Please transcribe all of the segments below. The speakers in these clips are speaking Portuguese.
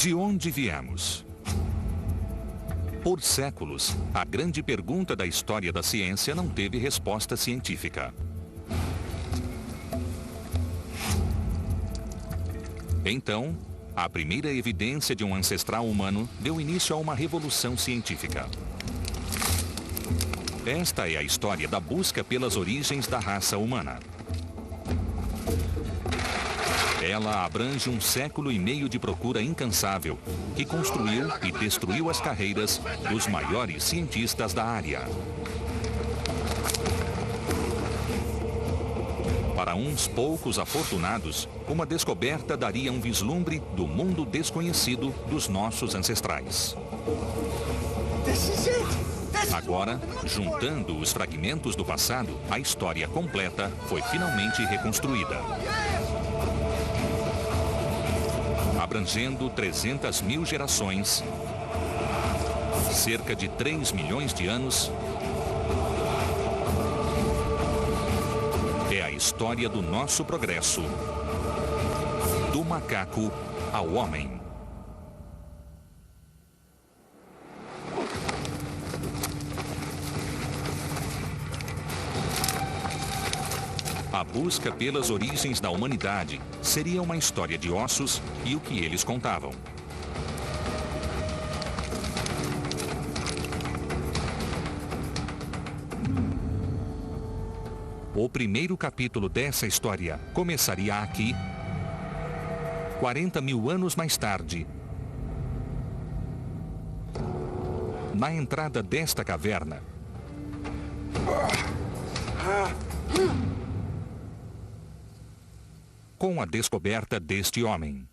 De onde viemos? Por séculos, a grande pergunta da história da ciência não teve resposta científica. Então, a primeira evidência de um ancestral humano deu início a uma revolução científica. Esta é a história da busca pelas origens da raça humana. Ela abrange 1,5 séculos de procura incansável, que construiu e destruiu as carreiras dos maiores cientistas da área. Para uns poucos afortunados, uma descoberta daria um vislumbre do mundo desconhecido dos nossos ancestrais. Agora, juntando os fragmentos do passado, a história completa foi finalmente reconstruída. Abrangendo 300.000 gerações, cerca de 3 milhões de anos, é a história do nosso progresso, do macaco ao homem. A busca pelas origens da humanidade seria uma história de ossos e o que eles contavam. O primeiro capítulo dessa história começaria aqui, 40.000 anos mais tarde, na entrada desta caverna. Com a descoberta deste homem.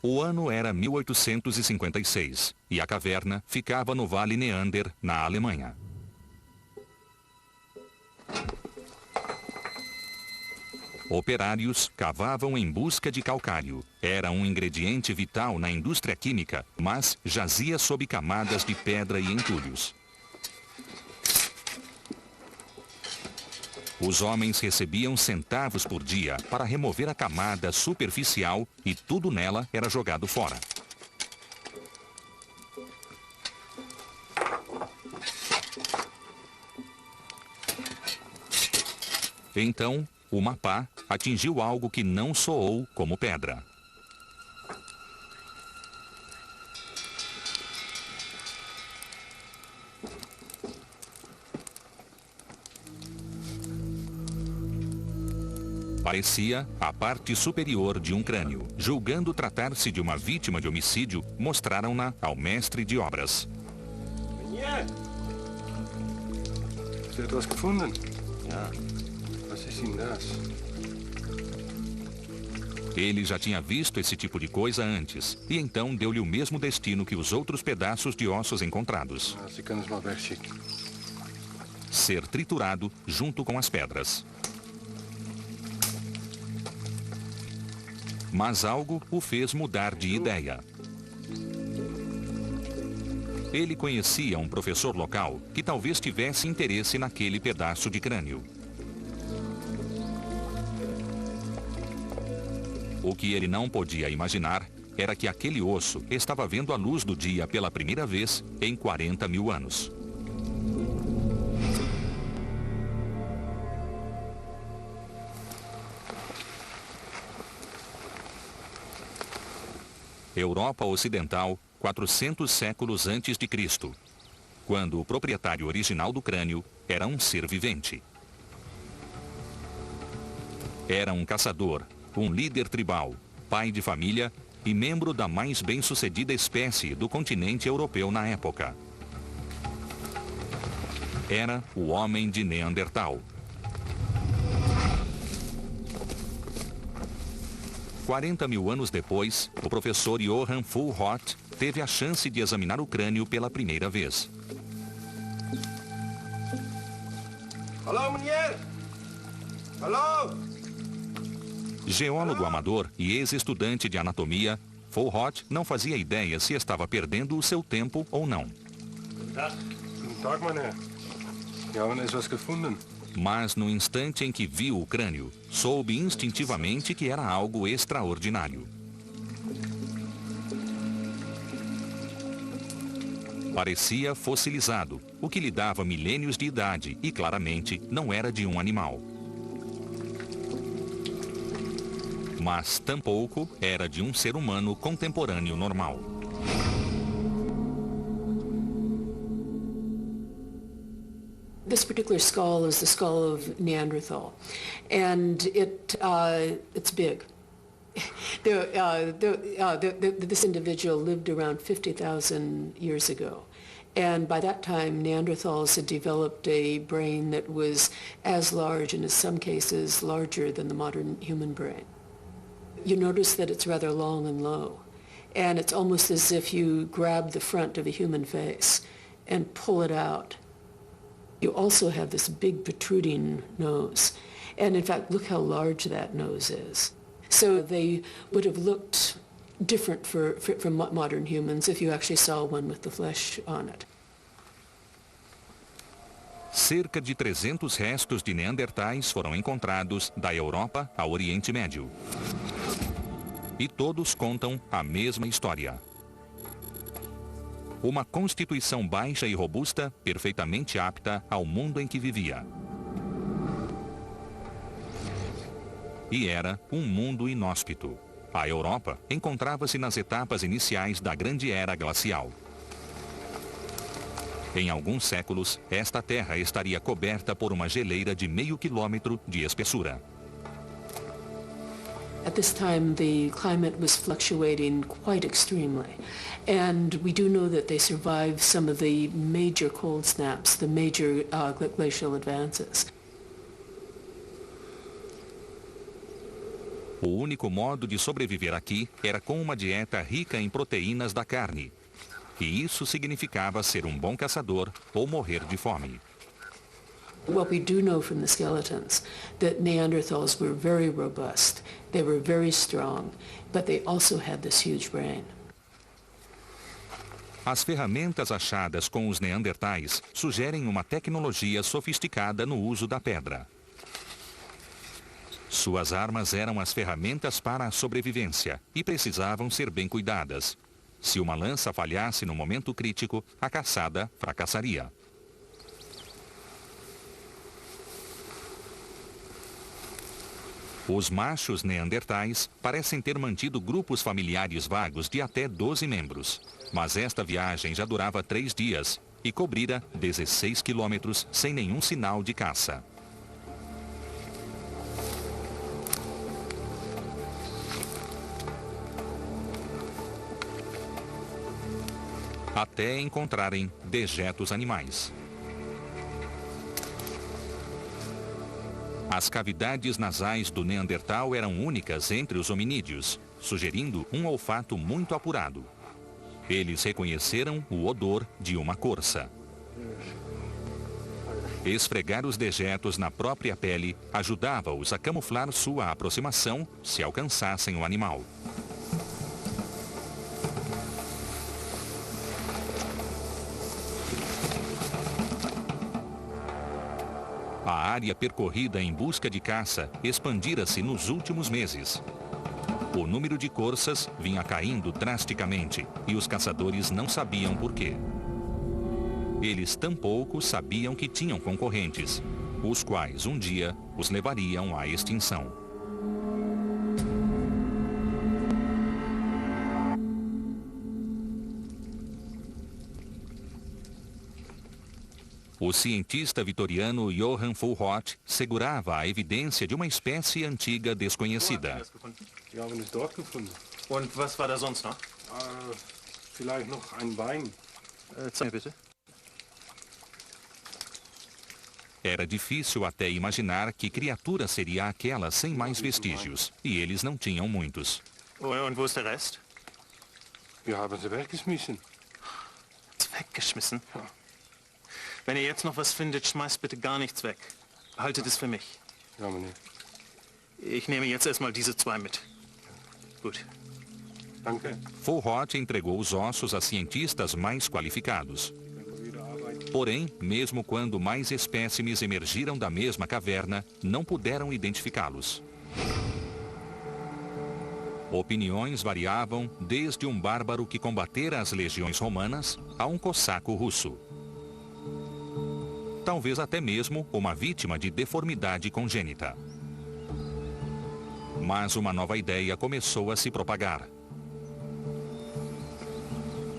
O ano era 1856 e a caverna ficava no Vale Neander, na Alemanha. Operários cavavam em busca de calcário. Era um ingrediente vital na indústria química, mas jazia sob camadas de pedra e entulhos. Os homens recebiam centavos por dia para remover a camada superficial e tudo nela era jogado fora. Então, uma pá atingiu algo que não soou como pedra. Parecia a parte superior de um crânio. Julgando tratar-se de uma vítima de homicídio, mostraram-na ao mestre de obras. Você hat was gefunden? Ja. Was ist denn das? Ele já tinha visto esse tipo de coisa antes, e então deu-lhe o mesmo destino que os outros pedaços de ossos encontrados. Sie können es mal wegschicken. Ser triturado junto com as pedras. Mas algo o fez mudar de ideia. Ele conhecia um professor local que talvez tivesse interesse naquele pedaço de crânio. O que ele não podia imaginar era que aquele osso estava vendo a luz do dia pela primeira vez em 40.000 anos. Europa Ocidental, 400 séculos antes de Cristo, quando o proprietário original do crânio era um ser vivente. Era um caçador, um líder tribal, pai de família e membro da mais bem-sucedida espécie do continente europeu na época. Era o homem de Neandertal. 40.000 anos depois, o professor Johann Fulhott teve a chance de examinar o crânio pela primeira vez. Alô, mulher! Alô! Geólogo amador e ex-estudante de anatomia, Fulhott não fazia ideia se estava perdendo o seu tempo ou não. Guten Tag, mein Herr. Wir haben etwas gefunden. Mas no instante em que viu o crânio, soube instintivamente que era algo extraordinário. Parecia fossilizado, o que lhe dava milênios de idade e claramente não era de um animal. Mas tampouco era de um ser humano contemporâneo normal. This particular skull is the skull of Neanderthal, and it's big. This individual lived around 50,000 years ago, and by that time Neanderthals had developed a brain that was as large, and in some cases larger than the modern human brain. You notice that it's rather long and low, and it's almost as if you grab the front of a human face and pull it out. You also have this big protruding nose. And in fact, look how large that nose is. So they would have looked different from modern humans if you actually saw one with the flesh on it. Cerca de 300 restos de neandertais foram encontrados da Europa ao Oriente Médio. E todos contam a mesma história. Uma constituição baixa e robusta, perfeitamente apta ao mundo em que vivia. E era um mundo inóspito. A Europa encontrava-se nas etapas iniciais da Grande Era Glacial. Em alguns séculos, esta terra estaria coberta por uma geleira de meio quilômetro de espessura. At this time, the climate was fluctuating quite extremely, and we do know that they survived some of the major cold snaps, the major glacial advances. O único modo de sobreviver aqui era com uma dieta rica em proteínas da carne, e isso significava ser um bom caçador ou morrer de fome. What we do know from the skeletons, that Neanderthals were very robust, they were very strong, but they also had this huge brain. As ferramentas achadas com os neandertais sugerem uma tecnologia sofisticada no uso da pedra. Suas armas eram as ferramentas para a sobrevivência e precisavam ser bem cuidadas. Se uma lança falhasse no momento crítico, a caçada fracassaria. Os machos neandertais parecem ter mantido grupos familiares vagos de até 12 membros. Mas esta viagem já durava 3 dias e cobrira 16 quilômetros sem nenhum sinal de caça. Até encontrarem dejetos animais. As cavidades nasais do Neandertal eram únicas entre os hominídeos, sugerindo um olfato muito apurado. Eles reconheceram o odor de uma corça. Esfregar os dejetos na própria pele ajudava-os a camuflar sua aproximação se alcançassem o animal. A área percorrida em busca de caça expandira-se nos últimos meses. O número de corças vinha caindo drasticamente e os caçadores não sabiam por quê. Eles tampouco sabiam que tinham concorrentes, os quais um dia os levariam à extinção. O cientista vitoriano Johann Fulhort segurava a evidência de uma espécie antiga desconhecida. Wir haben es dort gefunden. Und was war da sonst noch? Vielleicht noch ein Bein. Zeig mir bitte. Era difícil até imaginar que criatura seria aquela sem mais vestígios, e eles não tinham muitos. Und wo ist der Rest? Wir haben sie weggeschmissen. Weggeschmissen? Wenn ihr jetzt noch was findet, schmeißt bitte gar nichts weg. Behaltet es für mich. Ja, Mann. Ich nehme jetzt erstmal diese 2 mit. Gut. Danke. Fulhort entregou os ossos a cientistas mais qualificados. Können wir wieder arbeiten. Porém, mesmo quando mais espécimes emergiram da mesma caverna, não puderam identificá-los. Opiniões variavam desde um bárbaro que combatera as legiões romanas a um cossaco russo. Talvez até mesmo uma vítima de deformidade congênita. Mas uma nova ideia começou a se propagar.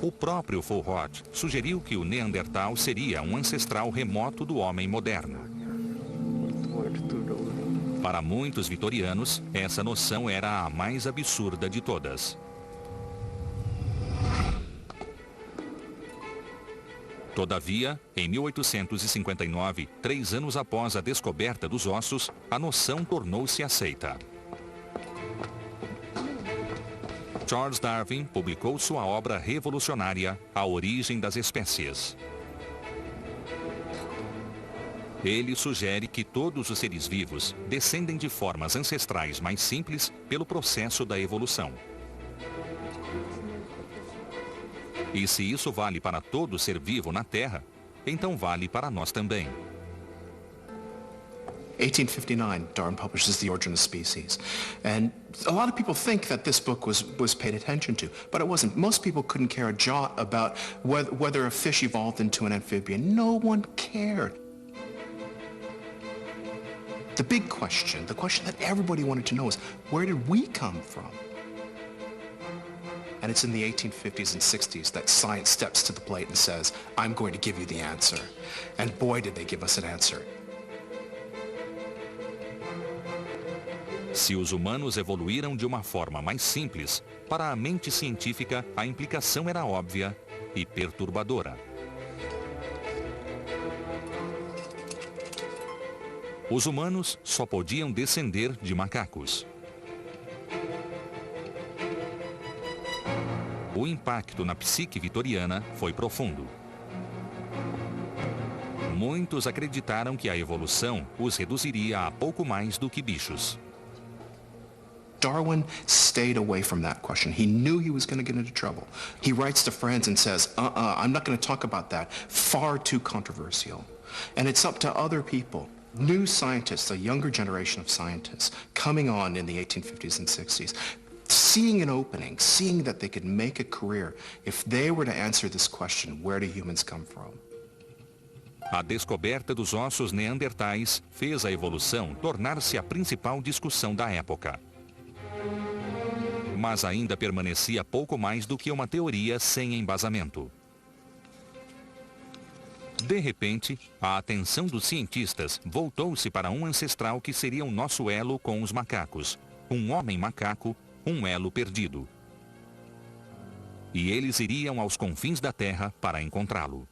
O próprio Fulhort sugeriu que o Neandertal seria um ancestral remoto do homem moderno. Para muitos vitorianos, essa noção era a mais absurda de todas. Todavia, em 1859, 3 anos após a descoberta dos ossos, a noção tornou-se aceita. Charles Darwin publicou sua obra revolucionária, A Origem das Espécies. Ele sugere que todos os seres vivos descendem de formas ancestrais mais simples pelo processo da evolução. E se isso vale para todo ser vivo na Terra, então vale para nós também. 1859, Darwin publishes The Origin of Species. And a lot of people think that this book was paid attention to, but it wasn't. Most people couldn't care a jot about whether a fish evolved into an amphibian. No one cared. The big question, the question that everybody wanted to know is, where did we come from? And it's in the 1850s and 60s that science steps to the plate and says, I'm going to give you the answer. And boy, did they give us an answer. Se os humanos evoluíram de uma forma mais simples, para a mente científica a implicação era óbvia e perturbadora. Os humanos só podiam descender de macacos. O impacto na psique vitoriana foi profundo. Muitos acreditaram que a evolução os reduziria a pouco mais do que bichos. Darwin stayed away from that question. He knew he was going to get into trouble. He writes to friends and says, I'm not going to talk about that. Far too controversial. And it's up to other people, new scientists, a younger generation of scientists, coming on in the 1850s and 60s, seeing an opening, seeing that they could make a career if they were to answer this question, where do humans come from? A descoberta dos ossos neandertais fez a evolução tornar-se a principal discussão da época. Mas ainda permanecia pouco mais do que uma teoria sem embasamento. De repente, a atenção dos cientistas voltou-se para um ancestral que seria o nosso elo com os macacos, um homem macaco, um elo perdido. E eles iriam aos confins da Terra para encontrá-lo.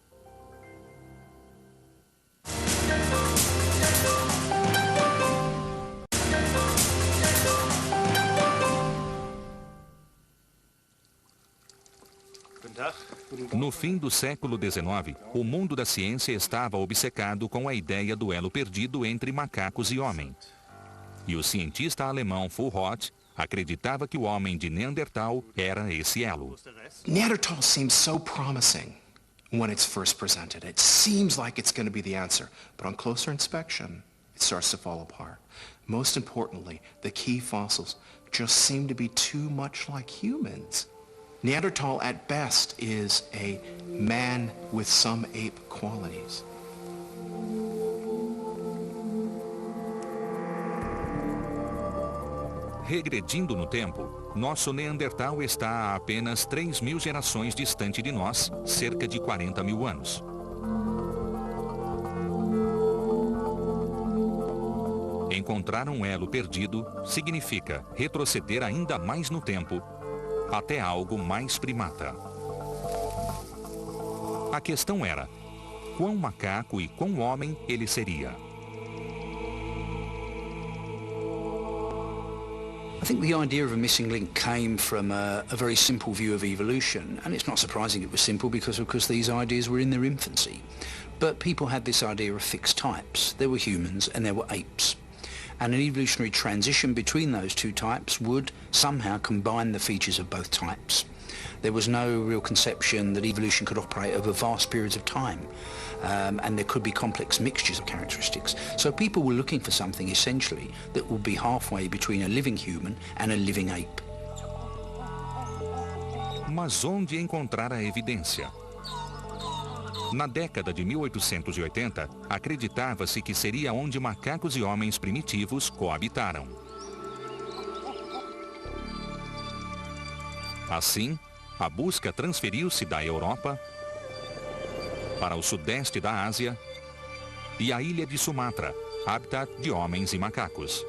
No fim do século XIX, o mundo da ciência estava obcecado com a ideia do elo perdido entre macacos e homem. E o cientista alemão Fulhort acreditava que o homem de Neandertal era esse elo. Neanderthal seems so promising when it's first presented. It seems like it's going to be the answer. But on closer inspection, it starts to fall apart. Most importantly, the key fossils just seem to be too much like humans. Neanderthal at best is a man with some ape qualities. Regredindo no tempo, nosso Neandertal está a apenas 3.000 gerações distante de nós, cerca de 40.000 anos. Encontrar um elo perdido significa retroceder ainda mais no tempo, até algo mais primata. A questão era, quão macaco e quão homem ele seria? I think the idea of a missing link came from a very simple view of evolution, and it's not surprising it was simple because, of course, these ideas were in their infancy. But people had this idea of fixed types. There were humans and there were apes. And an evolutionary transition between those two types would somehow combine the features of both types. There was no real conception that evolution could operate over vast periods of time. And there could be complex mixtures of characteristics. So people were looking for something essentially that would be halfway between a living human and a living ape. Mas onde encontrar a evidência? Na década de 1880, acreditava-se que seria onde macacos e homens primitivos coabitaram. Assim, a busca transferiu-se da Europa para o sudeste da Ásia e a ilha de Sumatra, habitat de homens e macacos.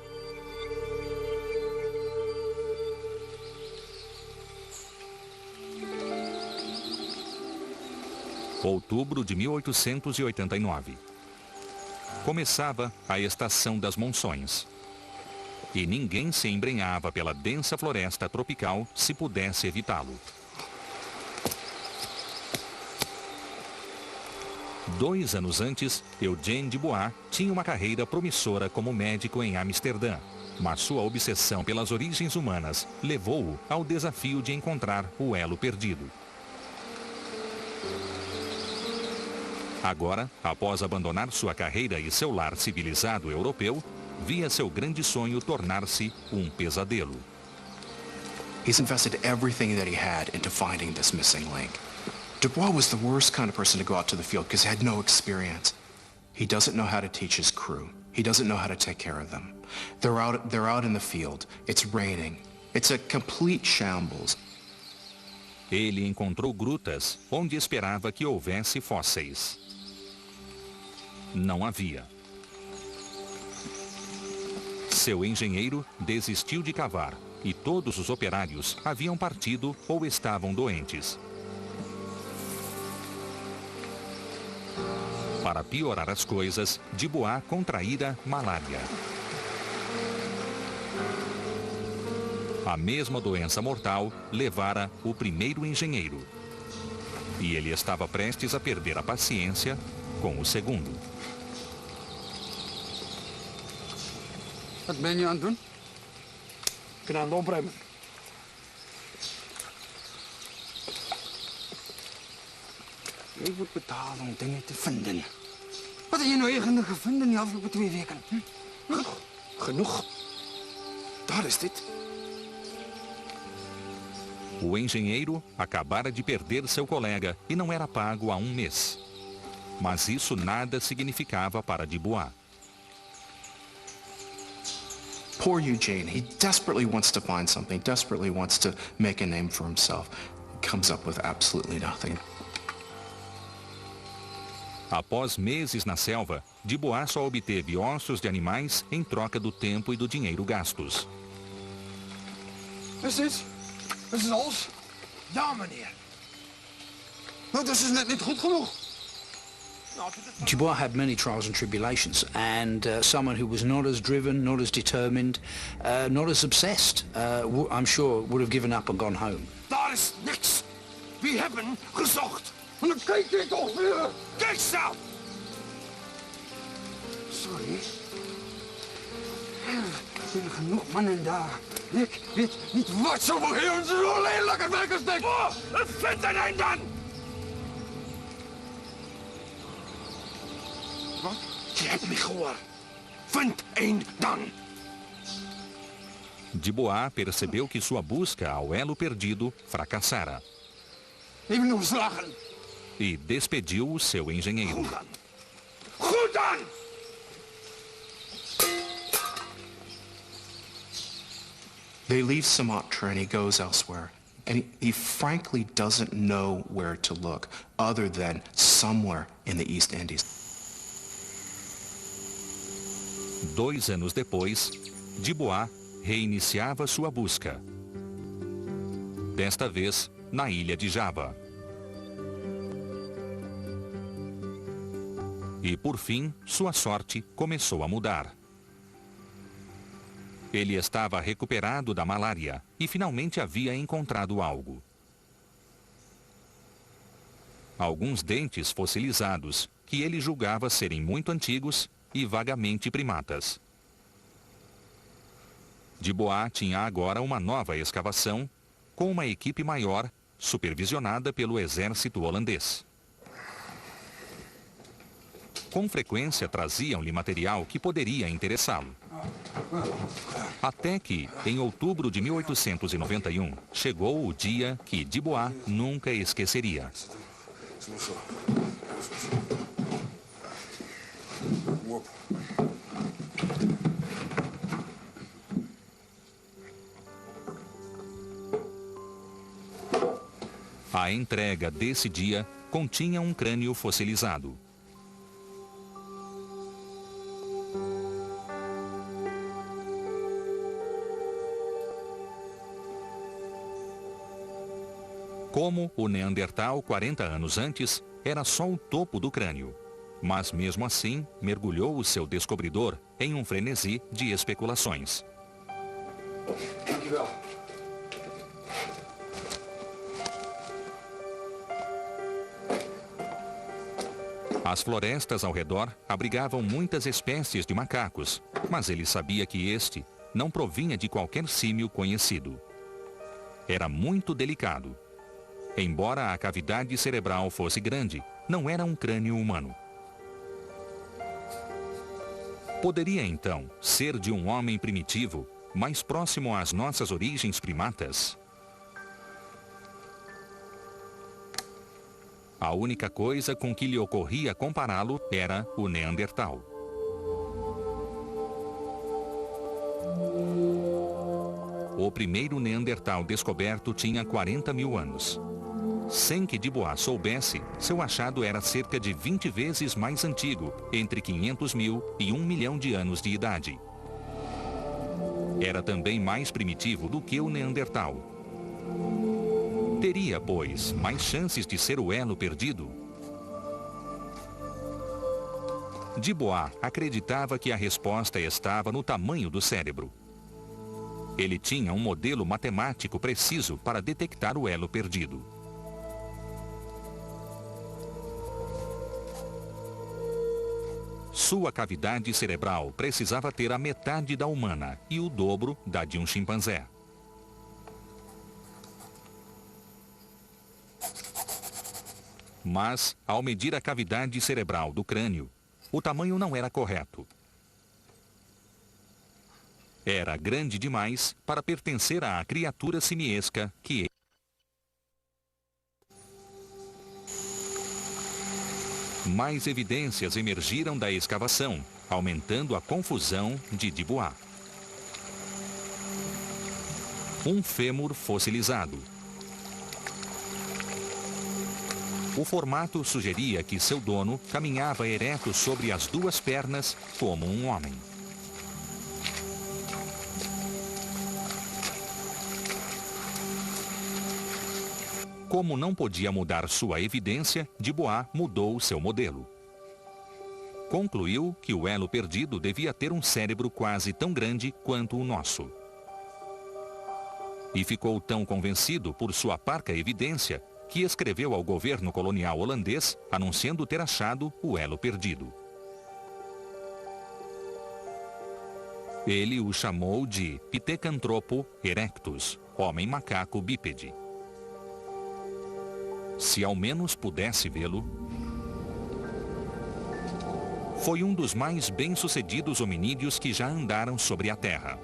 Outubro de 1889. Começava a estação das monções. E ninguém se embrenhava pela densa floresta tropical se pudesse evitá-lo. 2 anos antes, Eugène Dubois tinha uma carreira promissora como médico em Amsterdã, mas sua obsessão pelas origens humanas levou-o ao desafio de encontrar o elo perdido. Agora, após abandonar sua carreira e seu lar civilizado europeu, via seu grande sonho tornar-se um pesadelo. He's invested everything that he had into finding this missing link. Dubois was the worst kind of person to go out to the field because he had no experience. He doesn't know how to teach his crew. He doesn't know how to take care of them. They're out in the field. It's raining. It's a complete shambles. Ele encontrou grutas onde esperava que houvesse fósseis. Não havia. Seu engenheiro desistiu de cavar e todos os operários haviam partido ou estavam doentes. Para piorar as coisas, Dubois contraíra malária. A mesma doença mortal levara o primeiro engenheiro. E ele estava prestes a perder a paciência com o segundo. Wat ben je aan het doen? Ik ben aan het opruimen. Je wordt betaald om dingen te vinden. Wat heb je nou eigenlijk gevonden in de afgelopen 2 weken? Genoeg. Daar is dit. O engenheiro acabara de perder seu colega e não era pago há 1 mês. Mas isso nada significava para Dubois. Poor Eugene, he desperately wants to find something, desperately wants to make a name for himself. He comes up with absolutely nothing. Após meses na selva, Dubois só obteve ossos de animais em troca do tempo e do dinheiro gastos. Is dit? Is het alles? Ja, meneer. Nou, dat is net niet goed genoeg. Dubois had many trials and tribulations, and someone who was not as driven, not as determined, not as obsessed, I'm sure would have given up and gone home. Daar is niks. We hebben gezocht. En dan kijk je toch weer. Kijk zelf. Sorry. Er zijn genoeg mannen daar. Ik weet niet wat ze voor heel zo lelijke werkers denken. Oh, vind er een dan! Wat? Je hebt me gehoord. Vind een dan! Dubois percebeu que sua busca ao elo perdido fracassara. Even nog slagen. E despediu o seu engenheiro. Goed dan! Goed dan! They leave Sumatra and he goes elsewhere. And he frankly doesn't know where to look other than somewhere in the East Indies. 2 anos depois, Dubois reiniciava sua busca. Desta vez, na ilha de Java. E por fim, sua sorte começou a mudar. Ele estava recuperado da malária e finalmente havia encontrado algo. Alguns dentes fossilizados, que ele julgava serem muito antigos e vagamente primatas. Dubois tinha agora uma nova escavação, com uma equipe maior supervisionada pelo exército holandês. Com frequência traziam-lhe material que poderia interessá-lo. Até que, em outubro de 1891, chegou o dia que Dubois nunca esqueceria. A entrega desse dia continha um crânio fossilizado. Como o Neandertal 40 anos antes, era só o topo do crânio. Mas mesmo assim, mergulhou o seu descobridor em um frenesi de especulações. As florestas ao redor abrigavam muitas espécies de macacos, mas ele sabia que este não provinha de qualquer símio conhecido. Era muito delicado. Embora a cavidade cerebral fosse grande, não era um crânio humano. Poderia, então, ser de um homem primitivo, mais próximo às nossas origens primatas? A única coisa com que lhe ocorria compará-lo era o Neandertal. O primeiro Neandertal descoberto tinha 40 mil anos. Sem que Dubois soubesse, seu achado era cerca de 20 vezes mais antigo, entre 500 mil e 1 milhão de anos de idade. Era também mais primitivo do que o Neandertal. Teria, pois, mais chances de ser o elo perdido? Dubois acreditava que a resposta estava no tamanho do cérebro. Ele tinha um modelo matemático preciso para detectar o elo perdido. Sua cavidade cerebral precisava ter a metade da humana e o dobro da de um chimpanzé. Mas, ao medir a cavidade cerebral do crânio, o tamanho não era correto. Era grande demais para pertencer à criatura simiesca que ele. Mais evidências emergiram da escavação, aumentando a confusão de Dubois. Um fêmur fossilizado. O formato sugeria que seu dono caminhava ereto sobre as duas pernas como um homem. Como não podia mudar sua evidência, Dubois mudou seu modelo. Concluiu que o elo perdido devia ter um cérebro quase tão grande quanto o nosso. E ficou tão convencido por sua parca evidência que escreveu ao governo colonial holandês anunciando ter achado o elo perdido. Ele o chamou de Pithecanthropo erectus, homem macaco bípede. Se ao menos pudesse vê-lo, foi um dos mais bem-sucedidos hominídeos que já andaram sobre a Terra.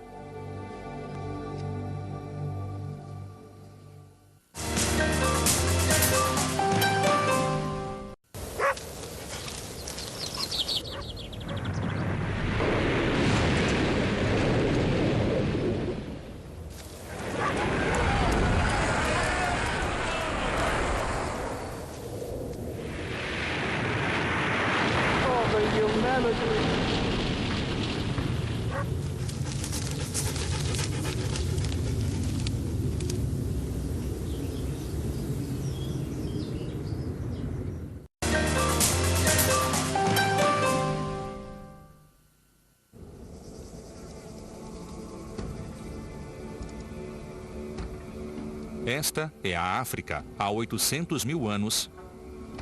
Esta é a África há 800 mil anos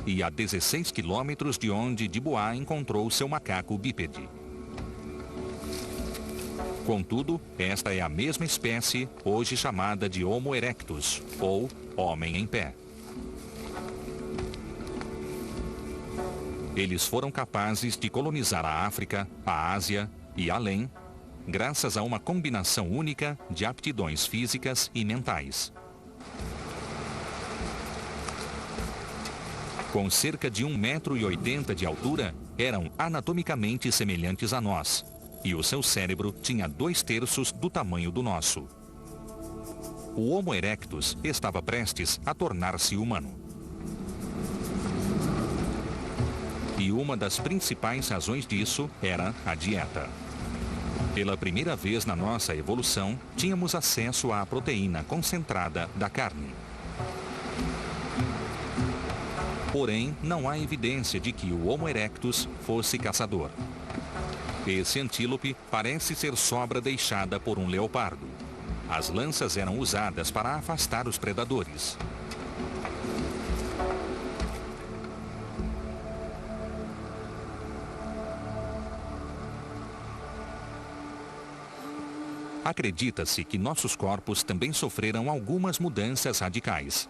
e a 16 quilômetros de onde Dubois encontrou seu macaco bípede. Contudo, esta é a mesma espécie hoje chamada de Homo erectus, ou homem em pé. Eles foram capazes de colonizar a África, a Ásia e além, graças a uma combinação única de aptidões físicas e mentais. Com cerca de 1,80 m de altura, eram anatomicamente semelhantes a nós, e o seu cérebro tinha 2/3 do tamanho do nosso. O Homo erectus estava prestes a tornar-se humano. E uma das principais razões disso era a dieta. Pela primeira vez na nossa evolução, tínhamos acesso à proteína concentrada da carne. Porém, não há evidência de que o Homo erectus fosse caçador. Esse antílope parece ser sobra deixada por um leopardo. As lanças eram usadas para afastar os predadores. Acredita-se que nossos corpos também sofreram algumas mudanças radicais.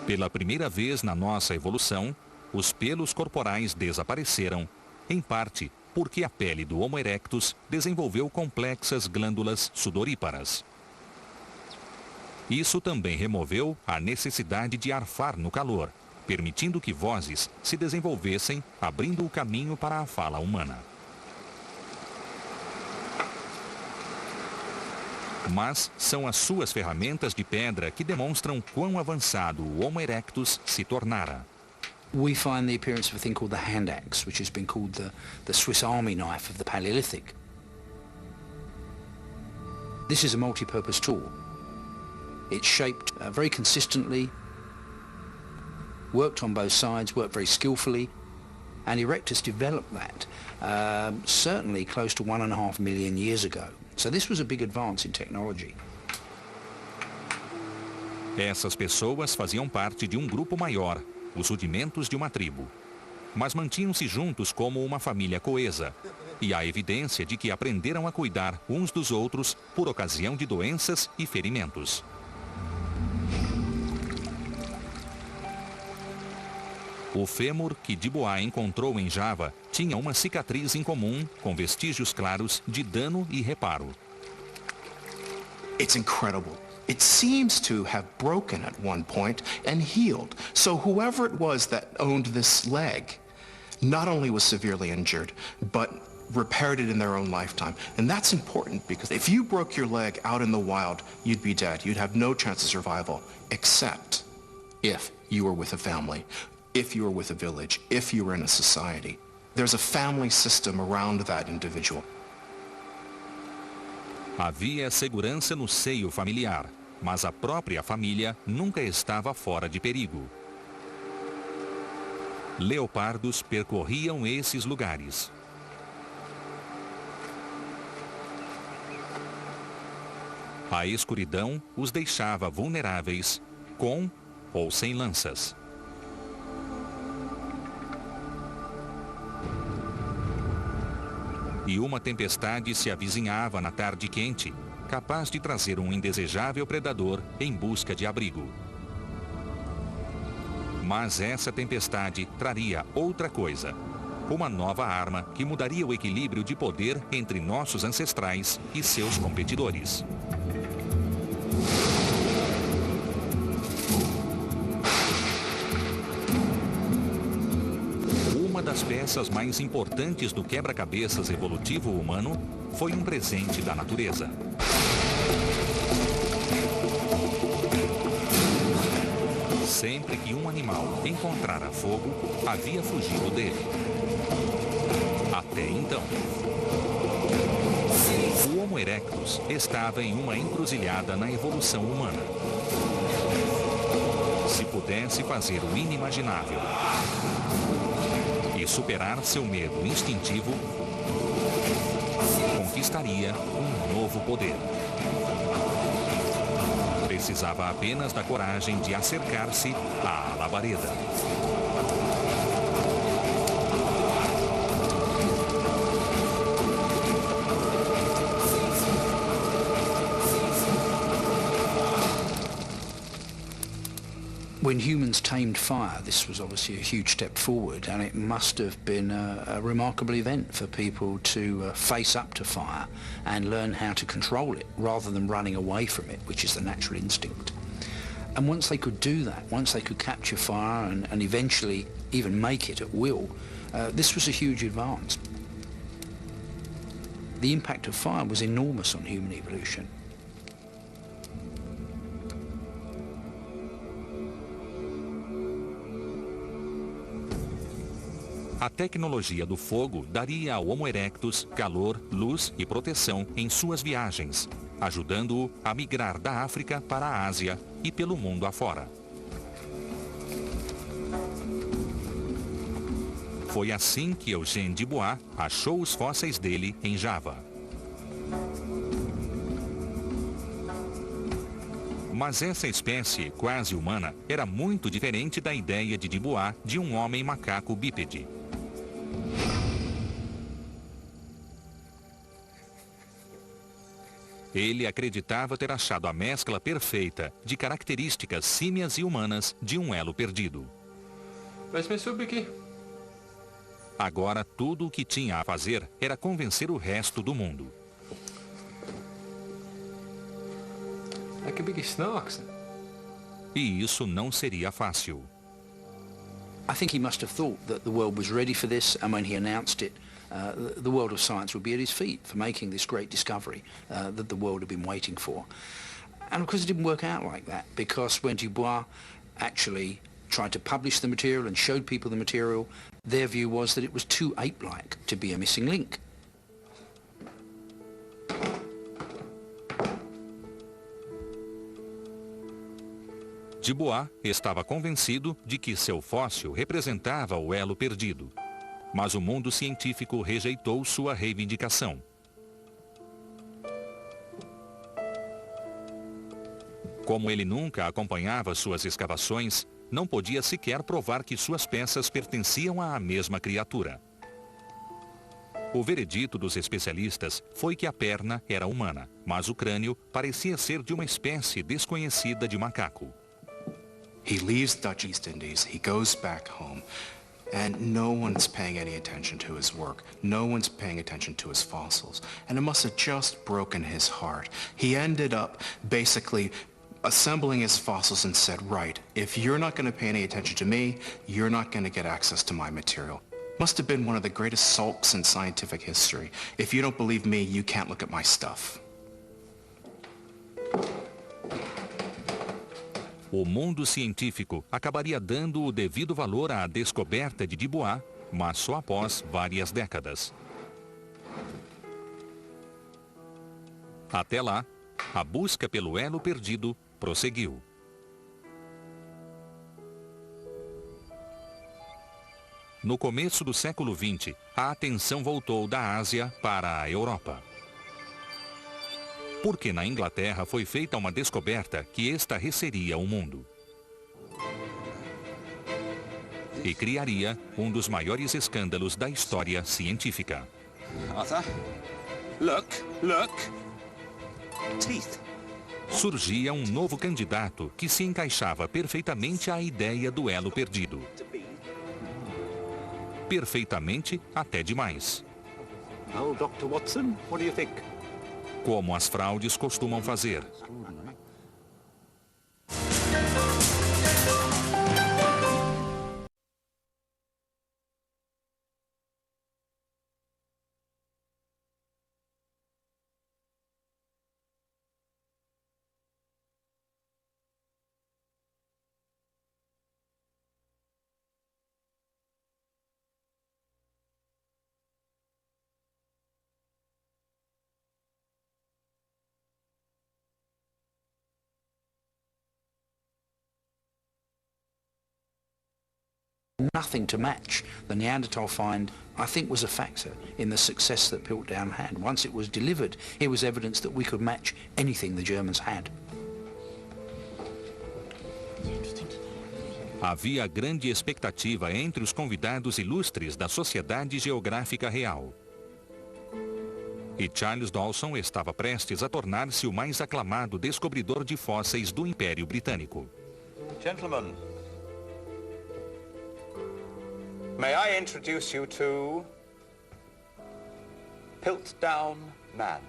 Pela primeira vez na nossa evolução, os pelos corporais desapareceram, em parte porque a pele do Homo erectus desenvolveu complexas glândulas sudoríparas. Isso também removeu a necessidade de arfar no calor, permitindo que vozes se desenvolvessem, abrindo o caminho para a fala humana. Mas são as suas ferramentas de pedra que demonstram quão avançado o Homo erectus se tornara. We find the appearance of a thing called the hand axe, which has been called the Swiss Army knife of the Paleolithic. This is a multi-purpose tool. It's shaped very consistently, worked on both sides, worked very skillfully, and Erectus developed that certainly close to 1.5 million years ago. So this was a big advance in technology. Essas pessoas faziam parte de um grupo maior, os rudimentos de uma tribo. Mas mantinham-se juntos como uma família coesa. E há evidência de que aprenderam a cuidar uns dos outros por ocasião de doenças e ferimentos. O fêmur que Dubois encontrou em Java tinha uma cicatriz incomum com vestígios claros de dano e reparo. It's incredible. It seems to have broken at one point and healed. So whoever it was that owned this leg not only was severely injured, but repaired it in their own lifetime. And that's important because if you broke your leg out in the wild, you'd be dead. You'd have no chance of survival, except if you were with a family, if you were with a village, if you were in a society. There's a family system around that individual. Havia segurança no seio familiar, mas a própria família nunca estava fora de perigo. Leopardos percorriam esses lugares. A escuridão os deixava vulneráveis, com ou sem lanças. E uma tempestade se avizinhava na tarde quente, capaz de trazer um indesejável predador em busca de abrigo. Mas essa tempestade traria outra coisa. Uma nova arma que mudaria o equilíbrio de poder entre nossos ancestrais e seus competidores. Uma das peças mais importantes do quebra-cabeças evolutivo humano foi um presente da natureza. Sempre que um animal encontrara fogo, havia fugido dele. Até então. O Homo erectus estava em uma encruzilhada na evolução humana. Se pudesse fazer o inimaginável e superar seu medo instintivo, conquistaria um novo poder. Precisava apenas da coragem de acercar-se à labareda. When humans tamed fire, this was obviously a huge step forward, and it must have been a remarkable event for people to face up to fire and learn how to control it rather than running away from it, which is the natural instinct. And once they could do that, once they could capture fire and eventually even make it at will, this was a huge advance. The impact of fire was enormous on human evolution. A tecnologia do fogo daria ao Homo erectus calor, luz e proteção em suas viagens, ajudando-o a migrar da África para a Ásia e pelo mundo afora. Foi assim que Eugène Dubois achou os fósseis dele em Java. Mas essa espécie quase humana era muito diferente da ideia de Dubois de um homem macaco bípede. Ele acreditava ter achado a mescla perfeita de características símias e humanas de um elo perdido. Agora tudo o que tinha a fazer era convencer o resto do mundo. E isso não seria fácil. I think he must have thought that the world was ready for this, and when he announced it, the world of science would be at his feet for making this great discovery that the world had been waiting for. And of course it didn't work out like that, because when Dubois actually tried to publish the material and showed people the material, their view was that it was too ape-like to be a missing link. Dubois estava convencido de que seu fóssil representava o elo perdido, mas o mundo científico rejeitou sua reivindicação. Como ele nunca acompanhava suas escavações, não podia sequer provar que suas peças pertenciam à mesma criatura. O veredito dos especialistas foi que a perna era humana, mas o crânio parecia ser de uma espécie desconhecida de macaco. He leaves Dutch East Indies, he goes back home, and no one's paying any attention to his work. No one's paying attention to his fossils. And it must have just broken his heart. He ended up basically assembling his fossils and said, right, if you're not going to pay any attention to me, you're not going to get access to my material. Must have been one of the greatest sulks in scientific history. If you don't believe me, you can't look at my stuff. O mundo científico acabaria dando o devido valor à descoberta de Dubois, mas só após várias décadas. Até lá, a busca pelo elo perdido prosseguiu. No começo do século XX, a atenção voltou da Ásia para a Europa. Porque na Inglaterra foi feita uma descoberta que estarreceria o mundo. E criaria um dos maiores escândalos da história científica. Arthur, look. Teeth. Surgia um novo candidato que se encaixava perfeitamente à ideia do elo perdido. Perfeitamente até demais. Well, Dr. Watson, what do you think? Como as fraudes costumam fazer. Nothing to match the Neanderthal find, I think, was a factor in the success that Piltdown had. Once it was delivered, it was evidence that we could match anything the Germans had. Havia grande expectativa entre os convidados ilustres da Sociedade Geográfica Real. E Charles Dawson estava prestes a tornar-se o mais aclamado descobridor de fósseis do Império Britânico. Gentlemen, May I introduce you to Piltdown Man.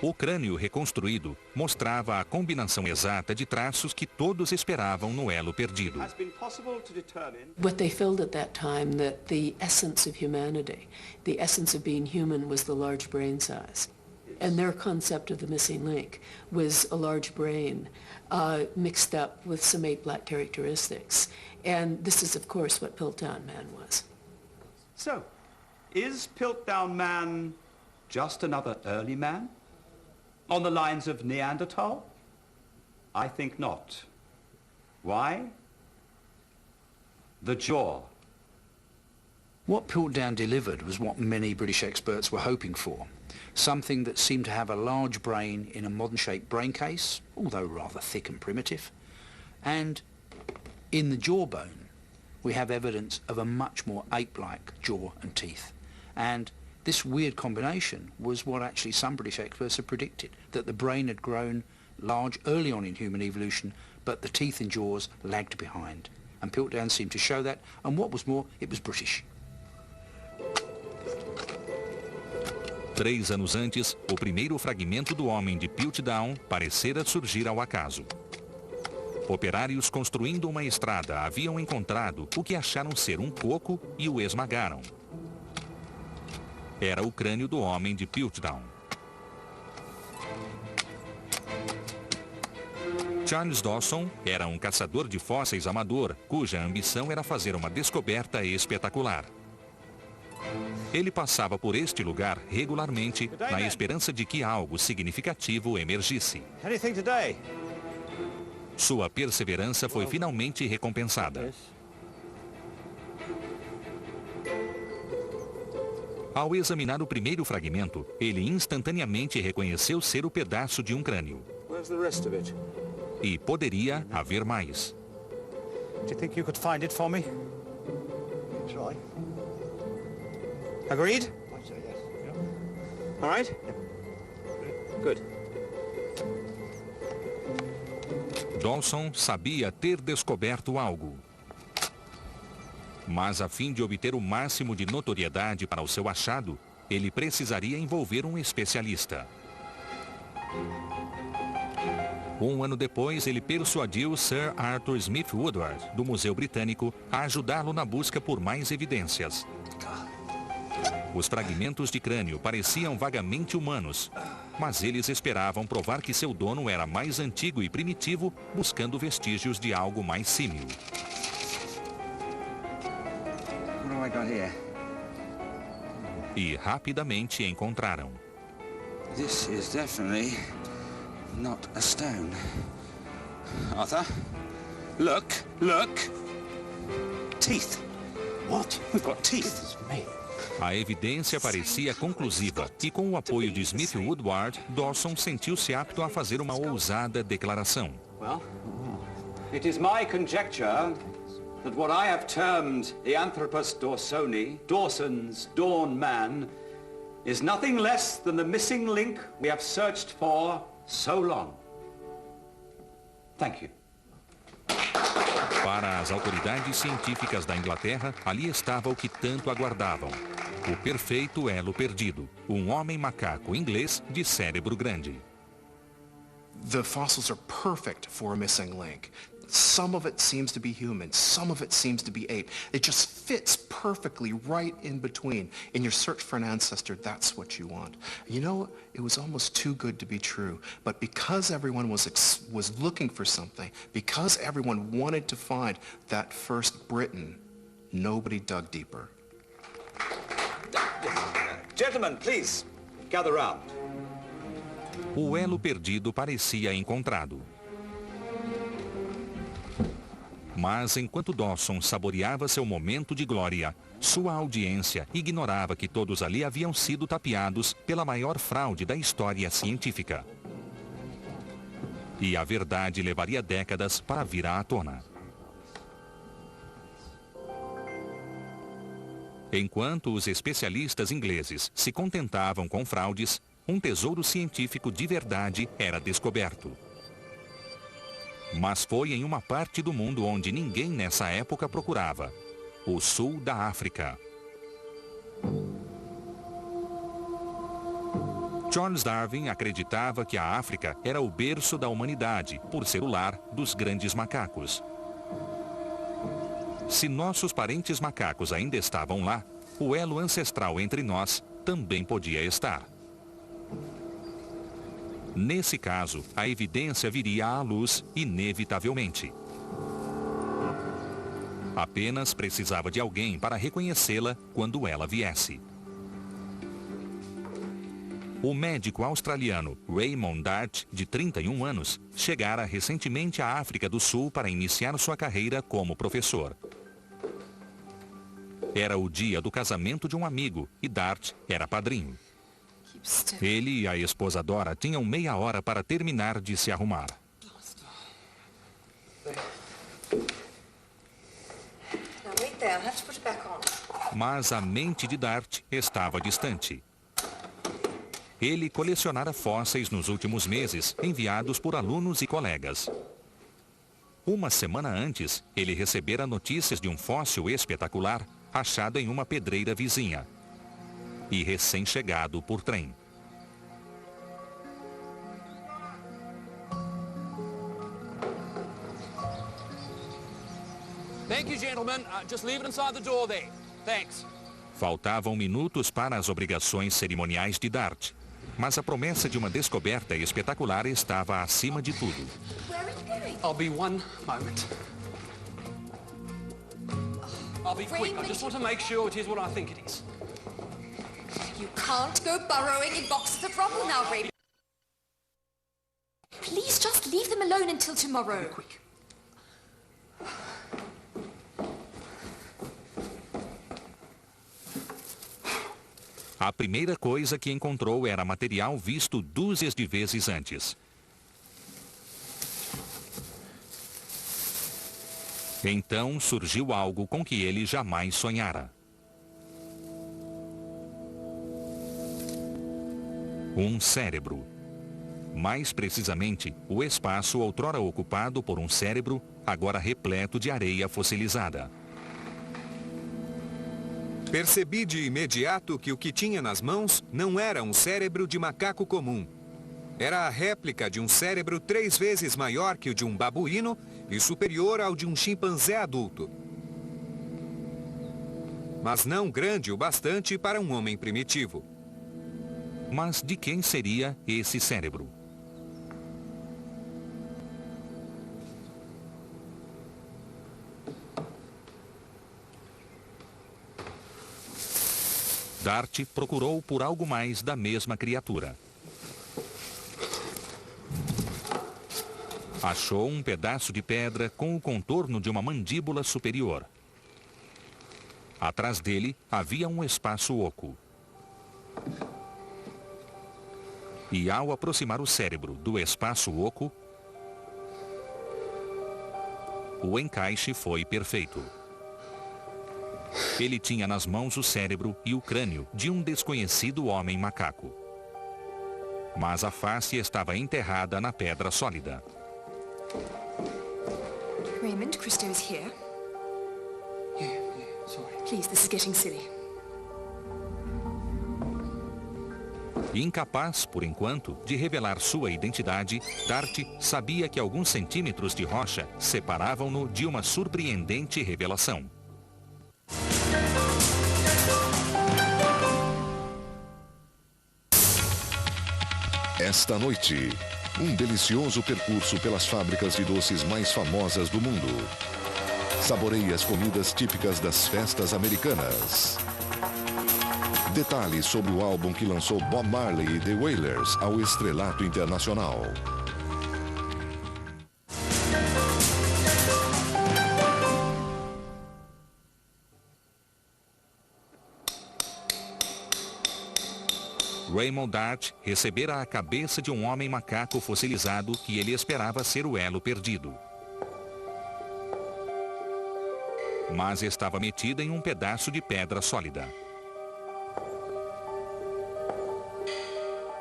O crânio reconstruído mostrava a combinação exata de traços que todos esperavam no elo perdido. What they felt at that time, that the essence of humanity, the essence of being human, was the large brain size. And their concept of the missing link was a large brain mixed up with some ape-like characteristics. And this is, of course, what Piltdown Man was. So, is Piltdown Man just another early man? On the lines of Neanderthal? I think not. Why? The jaw. What Piltdown delivered was what many British experts were hoping for. Something that seemed to have a large brain in a modern-shaped brain case, although rather thick and primitive. And in the jawbone, we have evidence of a much more ape-like jaw and teeth. And this weird combination was what actually some British experts had predicted, that the brain had grown large early on in human evolution, but the teeth and jaws lagged behind. And Piltdown seemed to show that, and what was more, it was British. 3 anos antes, o primeiro fragmento do homem de Piltdown parecera surgir ao acaso. Operários construindo uma estrada haviam encontrado o que acharam ser um coco e o esmagaram. Era o crânio do homem de Piltdown. Charles Dawson era um caçador de fósseis amador, cuja ambição era fazer uma descoberta espetacular. Ele passava por este lugar regularmente, na esperança de que algo significativo emergisse. Sua perseverança foi finalmente recompensada. Ao examinar o primeiro fragmento, ele instantaneamente reconheceu ser o pedaço de um crânio. E poderia haver mais. Do you think you could find it for me? Try. Agreed? I say yes. Yeah. All right? Good. Dawson sabia ter descoberto algo. Mas a fim de obter o máximo de notoriedade para o seu achado, ele precisaria envolver um especialista. Um ano depois, ele persuadiu Sir Arthur Smith Woodward, do Museu Britânico, a ajudá-lo na busca por mais evidências. Os fragmentos de crânio pareciam vagamente humanos, mas eles esperavam provar que seu dono era mais antigo e primitivo, buscando vestígios de algo mais símil. E rapidamente encontraram. This is definitely not a stone. Arthur, look, look. Teeth. What? We've got teeth. A evidência parecia conclusiva e, com o apoio de Smith Woodward, Dawson sentiu-se apto a fazer uma ousada declaração. Well, it is my conjecture that what I have termed the Anthropus dawsoni, Dawson's Dawn Man, is nothing less than the missing link we have searched for so long. Thank you. Para as autoridades científicas da Inglaterra, ali estava o que tanto aguardavam. O perfeito elo perdido. Um homem macaco inglês de cérebro grande. The fossils are perfect for a missing link. Some of it seems to be human, some of it seems to be ape. It just fits perfectly right in between. In your search for an ancestor, that's what you want. You know, it was almost too good to be true, but because everyone was looking for something, because everyone wanted to find that first Briton, nobody dug deeper. Gentlemen, please, gather round. O elo perdido parecia encontrado. Mas enquanto Dawson saboreava seu momento de glória, sua audiência ignorava que todos ali haviam sido tapeados pela maior fraude da história científica. E a verdade levaria décadas para vir à tona. Enquanto os especialistas ingleses se contentavam com fraudes, um tesouro científico de verdade era descoberto. Mas foi em uma parte do mundo onde ninguém nessa época procurava: o sul da África. Charles Darwin acreditava que a África era o berço da humanidade, por ser o lar dos grandes macacos. Se nossos parentes macacos ainda estavam lá, o elo ancestral entre nós também podia estar. Nesse caso, a evidência viria à luz inevitavelmente. Apenas precisava de alguém para reconhecê-la quando ela viesse. O médico australiano Raymond Dart, de 31 anos, chegara recentemente à África do Sul para iniciar sua carreira como professor. Era o dia do casamento de um amigo e Dart era padrinho. Ele e a esposa Dora tinham meia hora para terminar de se arrumar. Mas a mente de Dart estava distante. Ele colecionara fósseis nos últimos meses, enviados por alunos e colegas. Uma semana antes, ele recebera notícias de um fóssil espetacular achado em uma pedreira vizinha e recém-chegado por trem. Thank you, gentlemen. Just leave it inside the door there. Thanks. Faltavam minutos para as obrigações cerimoniais de Dart, mas a promessa de uma descoberta espetacular estava acima de tudo. I'll be one moment. I'll be quick. I just want to make sure it is what I think it is. You can't go burrowing in boxes of rubble now, Raymond. Please just leave them alone until tomorrow. Quick. A primeira coisa que encontrou era material visto dúzias de vezes antes. Então surgiu algo com que ele jamais sonhara. Um cérebro. Mais precisamente, o espaço outrora ocupado por um cérebro, agora repleto de areia fossilizada. Percebi de imediato que o que tinha nas mãos não era um cérebro de macaco comum. Era a réplica de um cérebro 3 vezes maior que o de um babuíno e superior ao de um chimpanzé adulto. Mas não grande o bastante para um homem primitivo. Mas de quem seria esse cérebro? Dart procurou por algo mais da mesma criatura. Achou um pedaço de pedra com o contorno de uma mandíbula superior. Atrás dele havia um espaço oco. E ao aproximar o cérebro do espaço oco, o encaixe foi perfeito. Ele tinha nas mãos o cérebro e o crânio de um desconhecido homem macaco. Mas a face estava enterrada na pedra sólida. Raymond, Christo is here. Yeah, sorry. Please, this is getting silly. Incapaz, por enquanto, de revelar sua identidade, Dart sabia que alguns centímetros de rocha separavam-no de uma surpreendente revelação. Esta noite, um delicioso percurso pelas fábricas de doces mais famosas do mundo. Saboreie as comidas típicas das festas americanas. Detalhes sobre o álbum que lançou Bob Marley e The Wailers ao estrelato internacional. Raymond Dart recebera a cabeça de um homem macaco fossilizado que ele esperava ser o elo perdido. Mas estava metida em um pedaço de pedra sólida.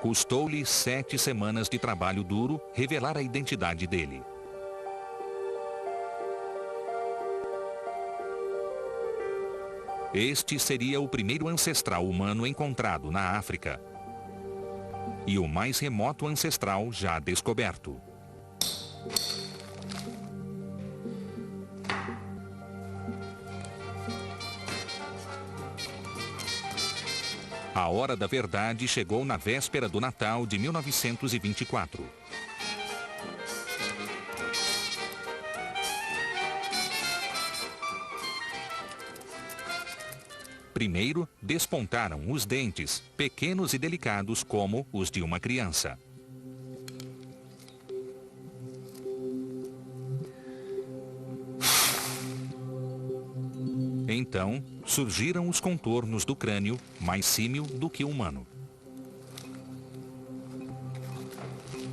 Custou-lhe 7 semanas de trabalho duro revelar a identidade dele. Este seria o primeiro ancestral humano encontrado na África. E o mais remoto ancestral já descoberto. A hora da verdade chegou na véspera do Natal de 1924. Primeiro, despontaram os dentes, pequenos e delicados como os de uma criança. Então, surgiram os contornos do crânio, mais símil do que humano.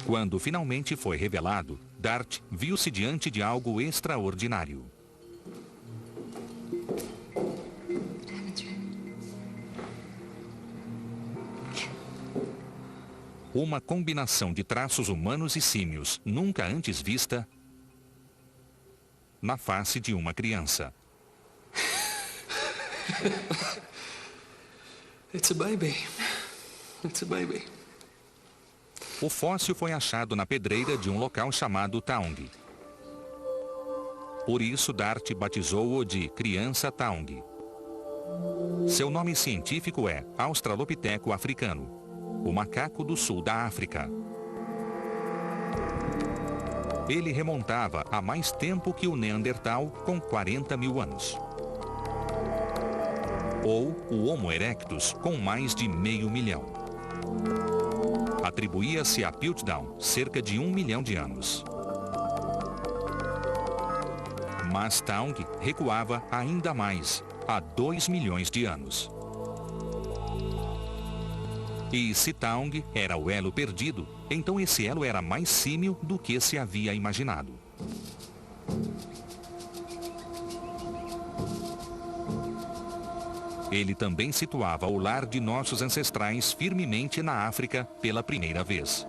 Quando finalmente foi revelado, Dart viu-se diante de algo extraordinário. Uma combinação de traços humanos e símios nunca antes vista na face de uma criança. It's a baby. It's a baby. O fóssil foi achado na pedreira de um local chamado Taung. Por isso, Dart batizou-o de criança Taung. Seu nome científico é Australopiteco africano, o macaco do sul da África. Ele remontava a mais tempo que o Neandertal, com 40 mil anos. Ou o Homo erectus, com mais de 500 mil. Atribuía-se a Piltdown cerca de 1 milhão de anos. Mas Taung recuava ainda mais, a 2 milhões de anos. E se Taung era o elo perdido, então esse elo era mais símil do que se havia imaginado. Ele também situava o lar de nossos ancestrais firmemente na África pela primeira vez.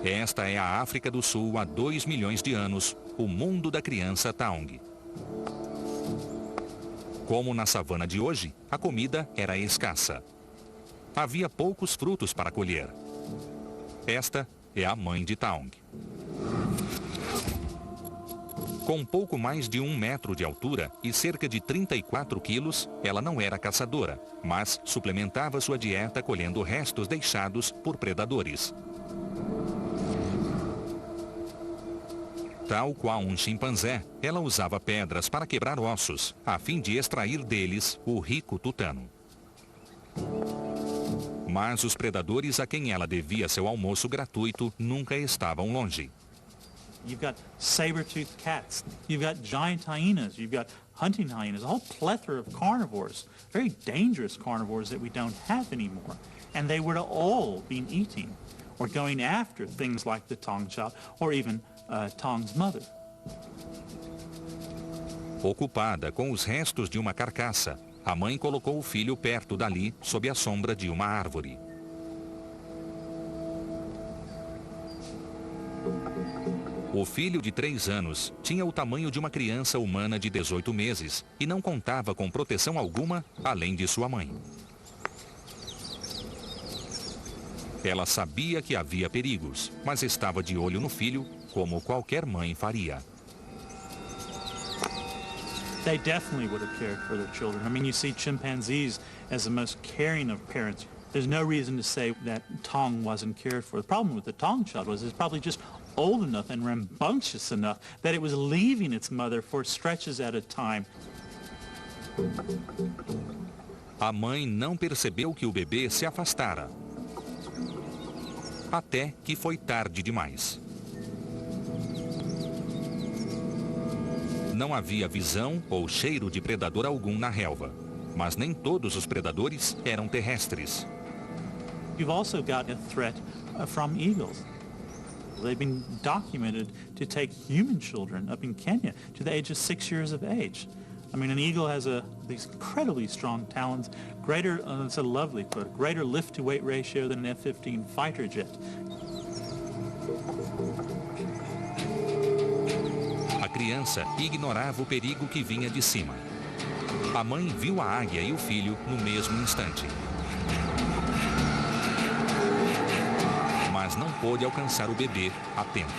Esta é a África do Sul há 2 milhões de anos, o mundo da criança Taung. Como na savana de hoje, a comida era escassa. Havia poucos frutos para colher. Esta é a mãe de Taung. Com pouco mais de 1 metro de altura e cerca de 34 quilos, ela não era caçadora, mas suplementava sua dieta colhendo restos deixados por predadores. Tal qual um chimpanzé, ela usava pedras para quebrar ossos, a fim de extrair deles o rico tutano. Mas os predadores a quem ela devia seu almoço gratuito nunca estavam longe. You've got saber-toothed cats, you've got giant hyenas, you've got hunting hyenas, a whole plethora of carnivores, very dangerous carnivores that we don't have anymore. And they would have all been eating or going after things like the Taung child or even Taung's mother. Ocupada com os restos de uma carcaça, a mãe colocou o filho perto dali, sob a sombra de uma árvore. O filho de 3 anos tinha o tamanho de uma criança humana de 18 meses e não contava com proteção alguma além de sua mãe. Ela sabia que havia perigos, mas estava de olho no filho, como qualquer mãe faria. They definitely would have cared for their children. I mean, you see chimpanzees as the most caring of parents. There's no reason to say that Taung wasn't cared for. The problem with the Taung child was it's probably just old enough and rambunctious enough that it was leaving its mother for stretches at a time. A mãe não percebeu que o bebê se afastara. Até que foi tarde demais. Não havia visão ou cheiro de predador algum na relva, mas nem todos os predadores eram terrestres. You've also got a threat from eagles. They've been documented to take human children up in Kenya to the age of 6 years of age. I mean, an eagle has these incredibly strong talons, it's a lovely foot, greater lift-to-weight ratio than an F-15 fighter jet. A criança ignorava o perigo que vinha de cima. A mãe viu a águia e o filho no mesmo instante. Mas não pôde alcançar o bebê a tempo.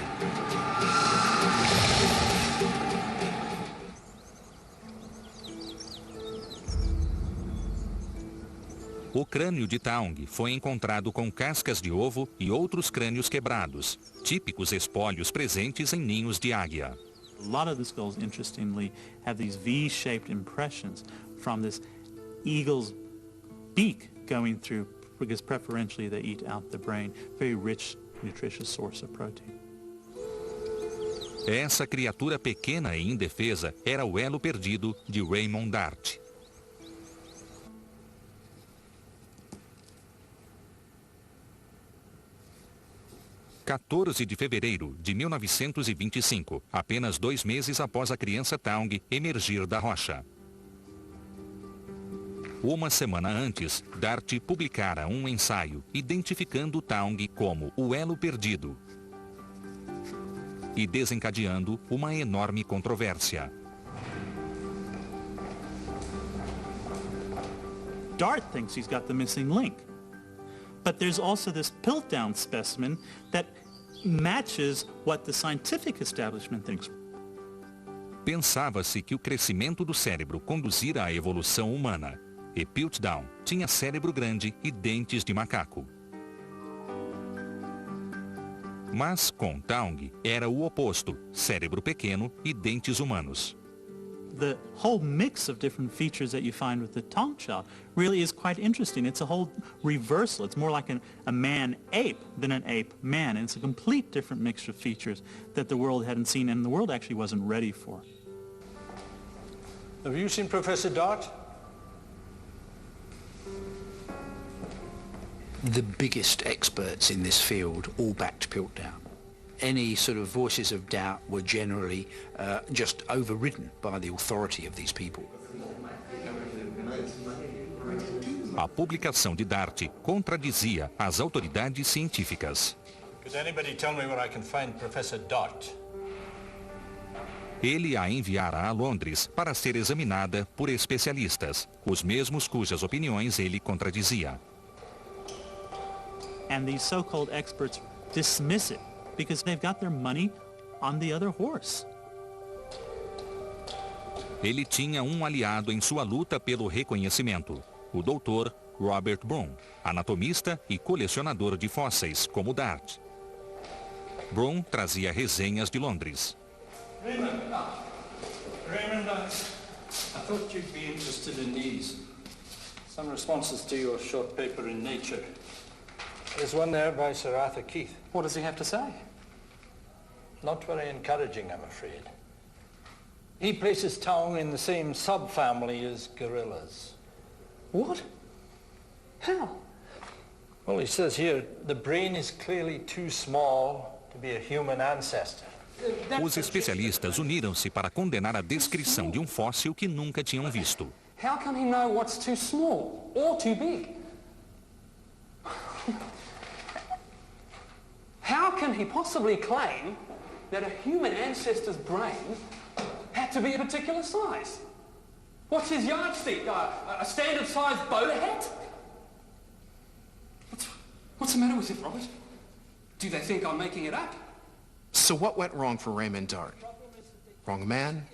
O crânio de Taung foi encontrado com cascas de ovo e outros crânios quebrados, típicos espólios presentes em ninhos de águia. A lot of the skulls, interestingly, have these V-shaped impressions from this eagle's beak going through, because preferentially they eat out the brain. Very rich, nutritious source of protein. Essa criatura pequena e indefesa era o elo perdido de Raymond Dart. (14 de fevereiro de 1925, apenas 2 meses após a criança Taung emergir da rocha. Uma semana antes, Dart publicara um ensaio identificando Taung como o elo perdido e desencadeando uma enorme controvérsia. Dart thinks he's got the missing link. But there's also this Piltdown specimen that matches what the scientific establishment thinks. Pensava-se que o crescimento do cérebro conduzira à evolução humana. E Piltdown tinha cérebro grande e dentes de macaco. Mas com Taung era o oposto, cérebro pequeno e dentes humanos. The whole mix of different features that you find with the Taung child really is quite interesting. It's a whole reversal. It's more like a man-ape than an ape-man. And it's a complete different mixture of features that the world hadn't seen and the world actually wasn't ready for. Have you seen Professor Dart? The biggest experts in this field all backed Piltdown. Any sort of voices of doubt were generally just overridden by the authority of these people. A publicação de Dart contradizia as autoridades científicas. Could anybody tell me where I can find Professor Dart? Ele a enviara a Londres para ser examinada por especialistas, os mesmos cujas opiniões ele contradizia. And these so-called experts dismiss it because they've got their money on the other horse. Ele tinha um aliado em sua luta pelo reconhecimento, o Dr. Robert Broom, anatomista e colecionador de fósseis como Dart. Broom trazia resenhas de Londres. Raymond, I thought you'd be interested in these. Some responses to your short paper in Nature. There's one there by Sir Arthur Keith. What does he have to say? Not very encouraging, I'm afraid. He places Taung in the same subfamily as gorillas. What? How? Well, he says here, the brain is clearly too small to be a human ancestor. Os especialistas uniram-se para condenar a descrição de um fóssil que nunca tinham visto. How can he know what's too small or too big? How can he possibly claim that a human ancestor's brain had to be a particular size? What's his yardstick? A standard size bowler hat? What's the matter with it, Robert? Do they think I'm making it up? So what went wrong for Raymond Dart? Wrong man,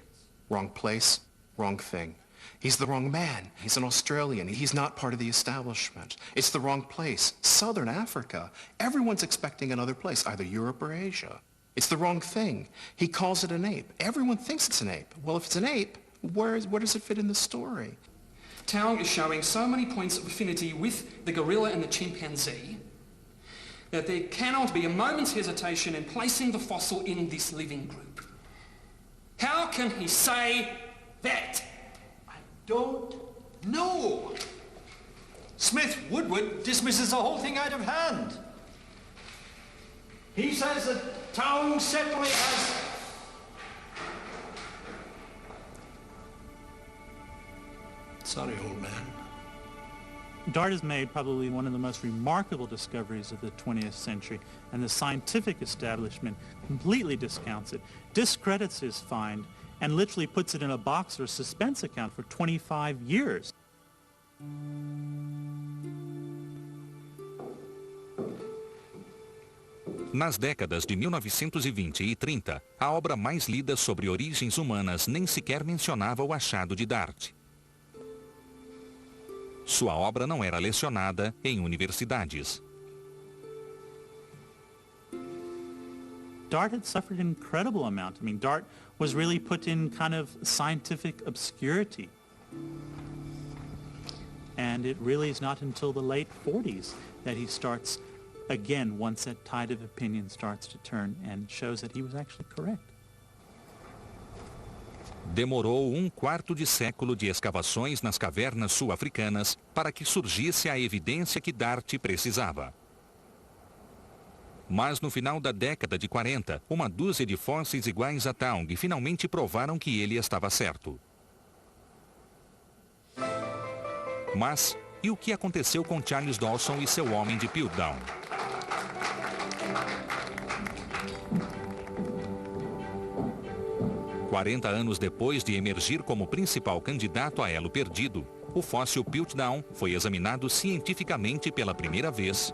wrong place, wrong thing. He's the wrong man. He's an Australian. He's not part of the establishment. It's the wrong place. Southern Africa. Everyone's expecting another place, either Europe or Asia. It's the wrong thing. He calls it an ape. Everyone thinks it's an ape. Well, if it's an ape, where does it fit in the story? Taung is showing so many points of affinity with the gorilla and the chimpanzee that there cannot be a moment's hesitation in placing the fossil in this living group. How can he say that? Don't know. Smith Woodward dismisses the whole thing out of hand. He says that Taung certainly has... Sorry, old man. Dart has made probably one of the most remarkable discoveries of the 20th century, and the scientific establishment completely discounts it, discredits his find, and literally puts it in a box or a suspense account for 25 years. Nas décadas de 1920 e 30, a obra mais lida sobre origens humanas nem sequer mencionava o achado de Dart. Sua obra não era lecionada em universidades. Dart had suffered an incredible amount. I mean, Dart was really put in kind of scientific obscurity. And it really is not until the late 40s that he starts, again, once that tide of opinion starts to turn and shows that he was actually correct. Demorou um quarto de século de escavações nas cavernas sul-africanas para que surgisse a evidência que Dart precisava. Mas no final da década de 40, uma dúzia de fósseis iguais a Taung finalmente provaram que ele estava certo. Mas, e o que aconteceu com Charles Dawson e seu homem de Piltdown? "40 anos depois de emergir como principal candidato a elo perdido, o fóssil Piltdown foi examinado cientificamente pela primeira vez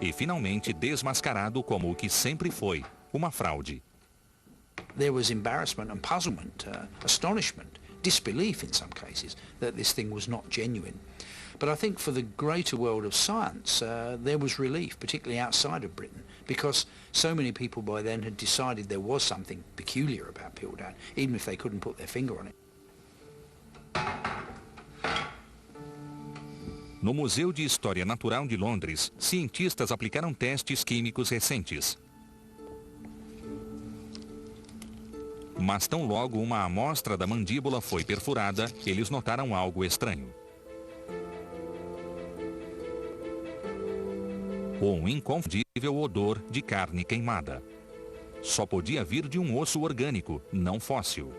e finalmente desmascarado como o que sempre foi, uma fraude. There was embarrassment and puzzlement, astonishment, disbelief in some cases that this thing was not genuine. But I think for the greater world of science, there was relief, particularly outside of Britain, because so many people by then had decided there was something peculiar about Piltdown, even if they couldn't put their finger on it. No Museu de História Natural de Londres, cientistas aplicaram testes químicos recentes. Mas tão logo uma amostra da mandíbula foi perfurada, eles notaram algo estranho. Um inconfundível odor de carne queimada. Só podia vir de um osso orgânico, não fóssil.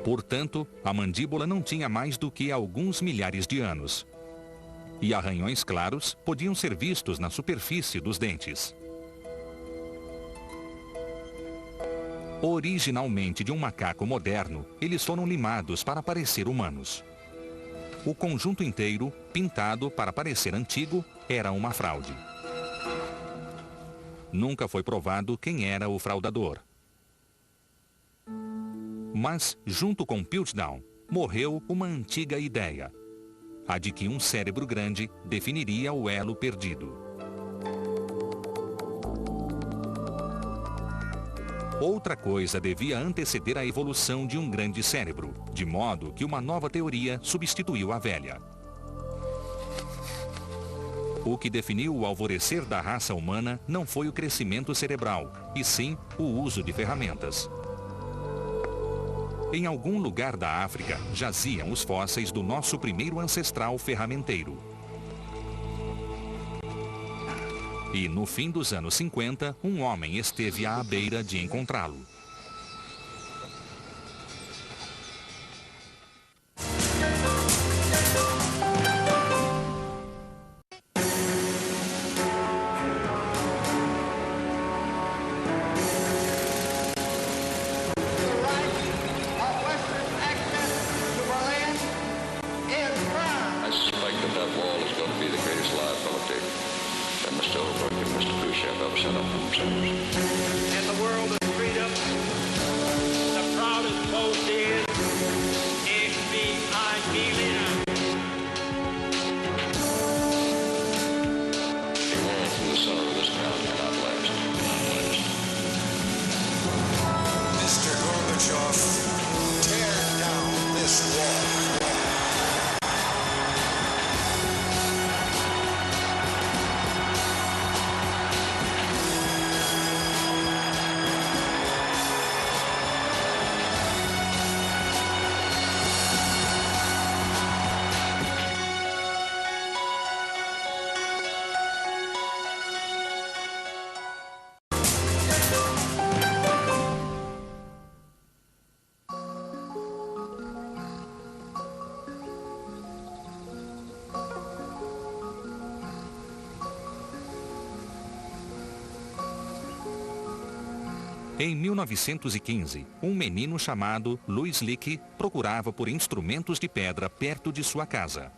Portanto, a mandíbula não tinha mais do que alguns milhares de anos. E arranhões claros podiam ser vistos na superfície dos dentes. Originalmente de um macaco moderno, eles foram limados para parecer humanos. O conjunto inteiro, pintado para parecer antigo, era uma fraude. Nunca foi provado quem era o fraudador. Mas, junto com Piltdown, morreu uma antiga ideia. A de que um cérebro grande definiria o elo perdido. Outra coisa devia anteceder a evolução de um grande cérebro, de modo que uma nova teoria substituiu a velha. O que definiu o alvorecer da raça humana não foi o crescimento cerebral, e sim o uso de ferramentas. Em algum lugar da África jaziam os fósseis do nosso primeiro ancestral ferramenteiro. E no fim dos anos 50, um homem esteve à beira de encontrá-lo. Em 1915, um menino chamado Louis Leakey procurava por instrumentos de pedra perto de sua casa.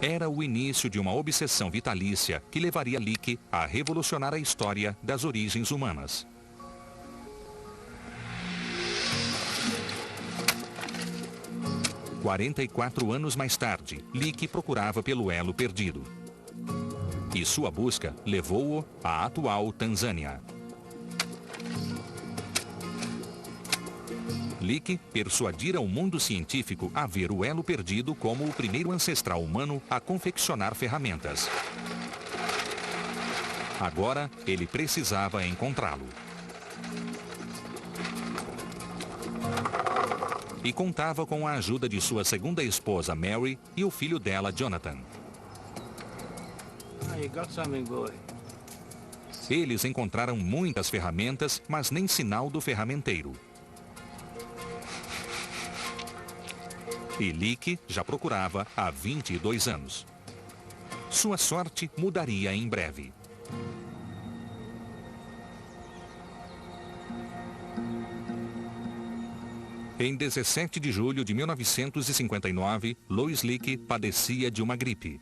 Era o início de uma obsessão vitalícia que levaria Leakey a revolucionar a história das origens humanas. « 44 anos mais tarde, Leakey procurava pelo elo perdido. E sua busca levou-o à atual Tanzânia. Leakey persuadira o mundo científico a ver o elo perdido como o primeiro ancestral humano a confeccionar ferramentas. Agora, ele precisava encontrá-lo. E contava com a ajuda de sua segunda esposa, Mary, e o filho dela, Jonathan. Eles encontraram muitas ferramentas, mas nem sinal do ferramenteiro. E Leakey já procurava há 22 anos. Sua sorte mudaria em breve. Em 17 de julho de 1959, Louis Leakey padecia de uma gripe.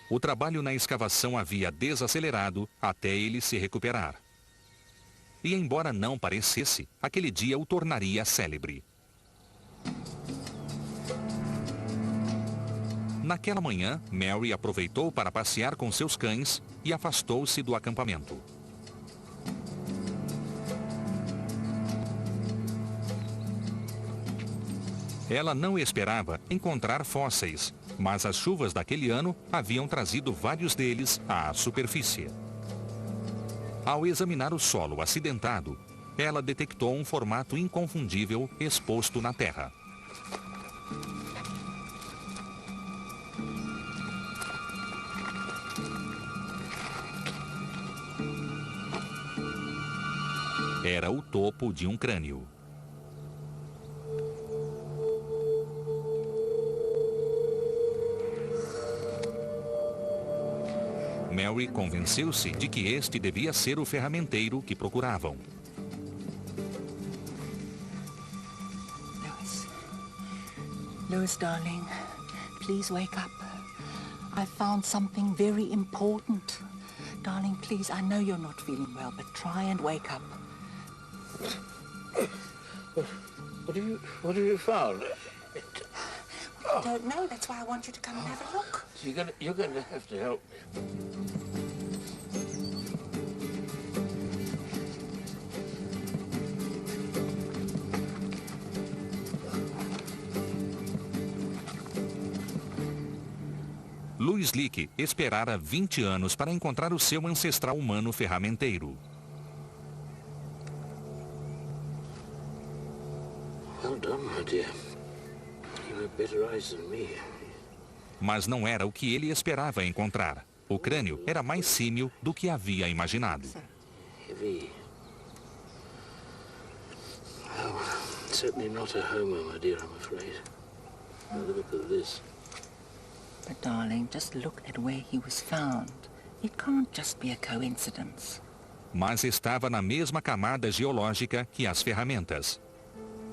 O trabalho na escavação havia desacelerado até ele se recuperar. E embora não parecesse, aquele dia o tornaria célebre. Naquela manhã, Mary aproveitou para passear com seus cães e afastou-se do acampamento. Ela não esperava encontrar fósseis, mas as chuvas daquele ano haviam trazido vários deles à superfície. Ao examinar o solo acidentado, ela detectou um formato inconfundível exposto na terra. Era o topo de um crânio. Mary convenceu-se de que este devia ser o ferramenteiro que procuravam. Louis, darling, please wake up. I found something very important. Darling, please, I know you're not feeling well, but try and wake up. What have you found? I don't know. That's why I want you to come and have a look. You're going to have to help me. Louis Leakey esperara 20 anos para encontrar o seu ancestral humano ferramenteiro. Well done, my dear. You have better eyes than me. Mas não era o que ele esperava encontrar. O crânio era mais símil do que havia imaginado. Heavy. Well, certainly not a homo, my dear, I'm afraid. Now look at this. But, darling, just look at where he was found. It can't just be a coincidence. Mas estava na mesma camada geológica que as ferramentas.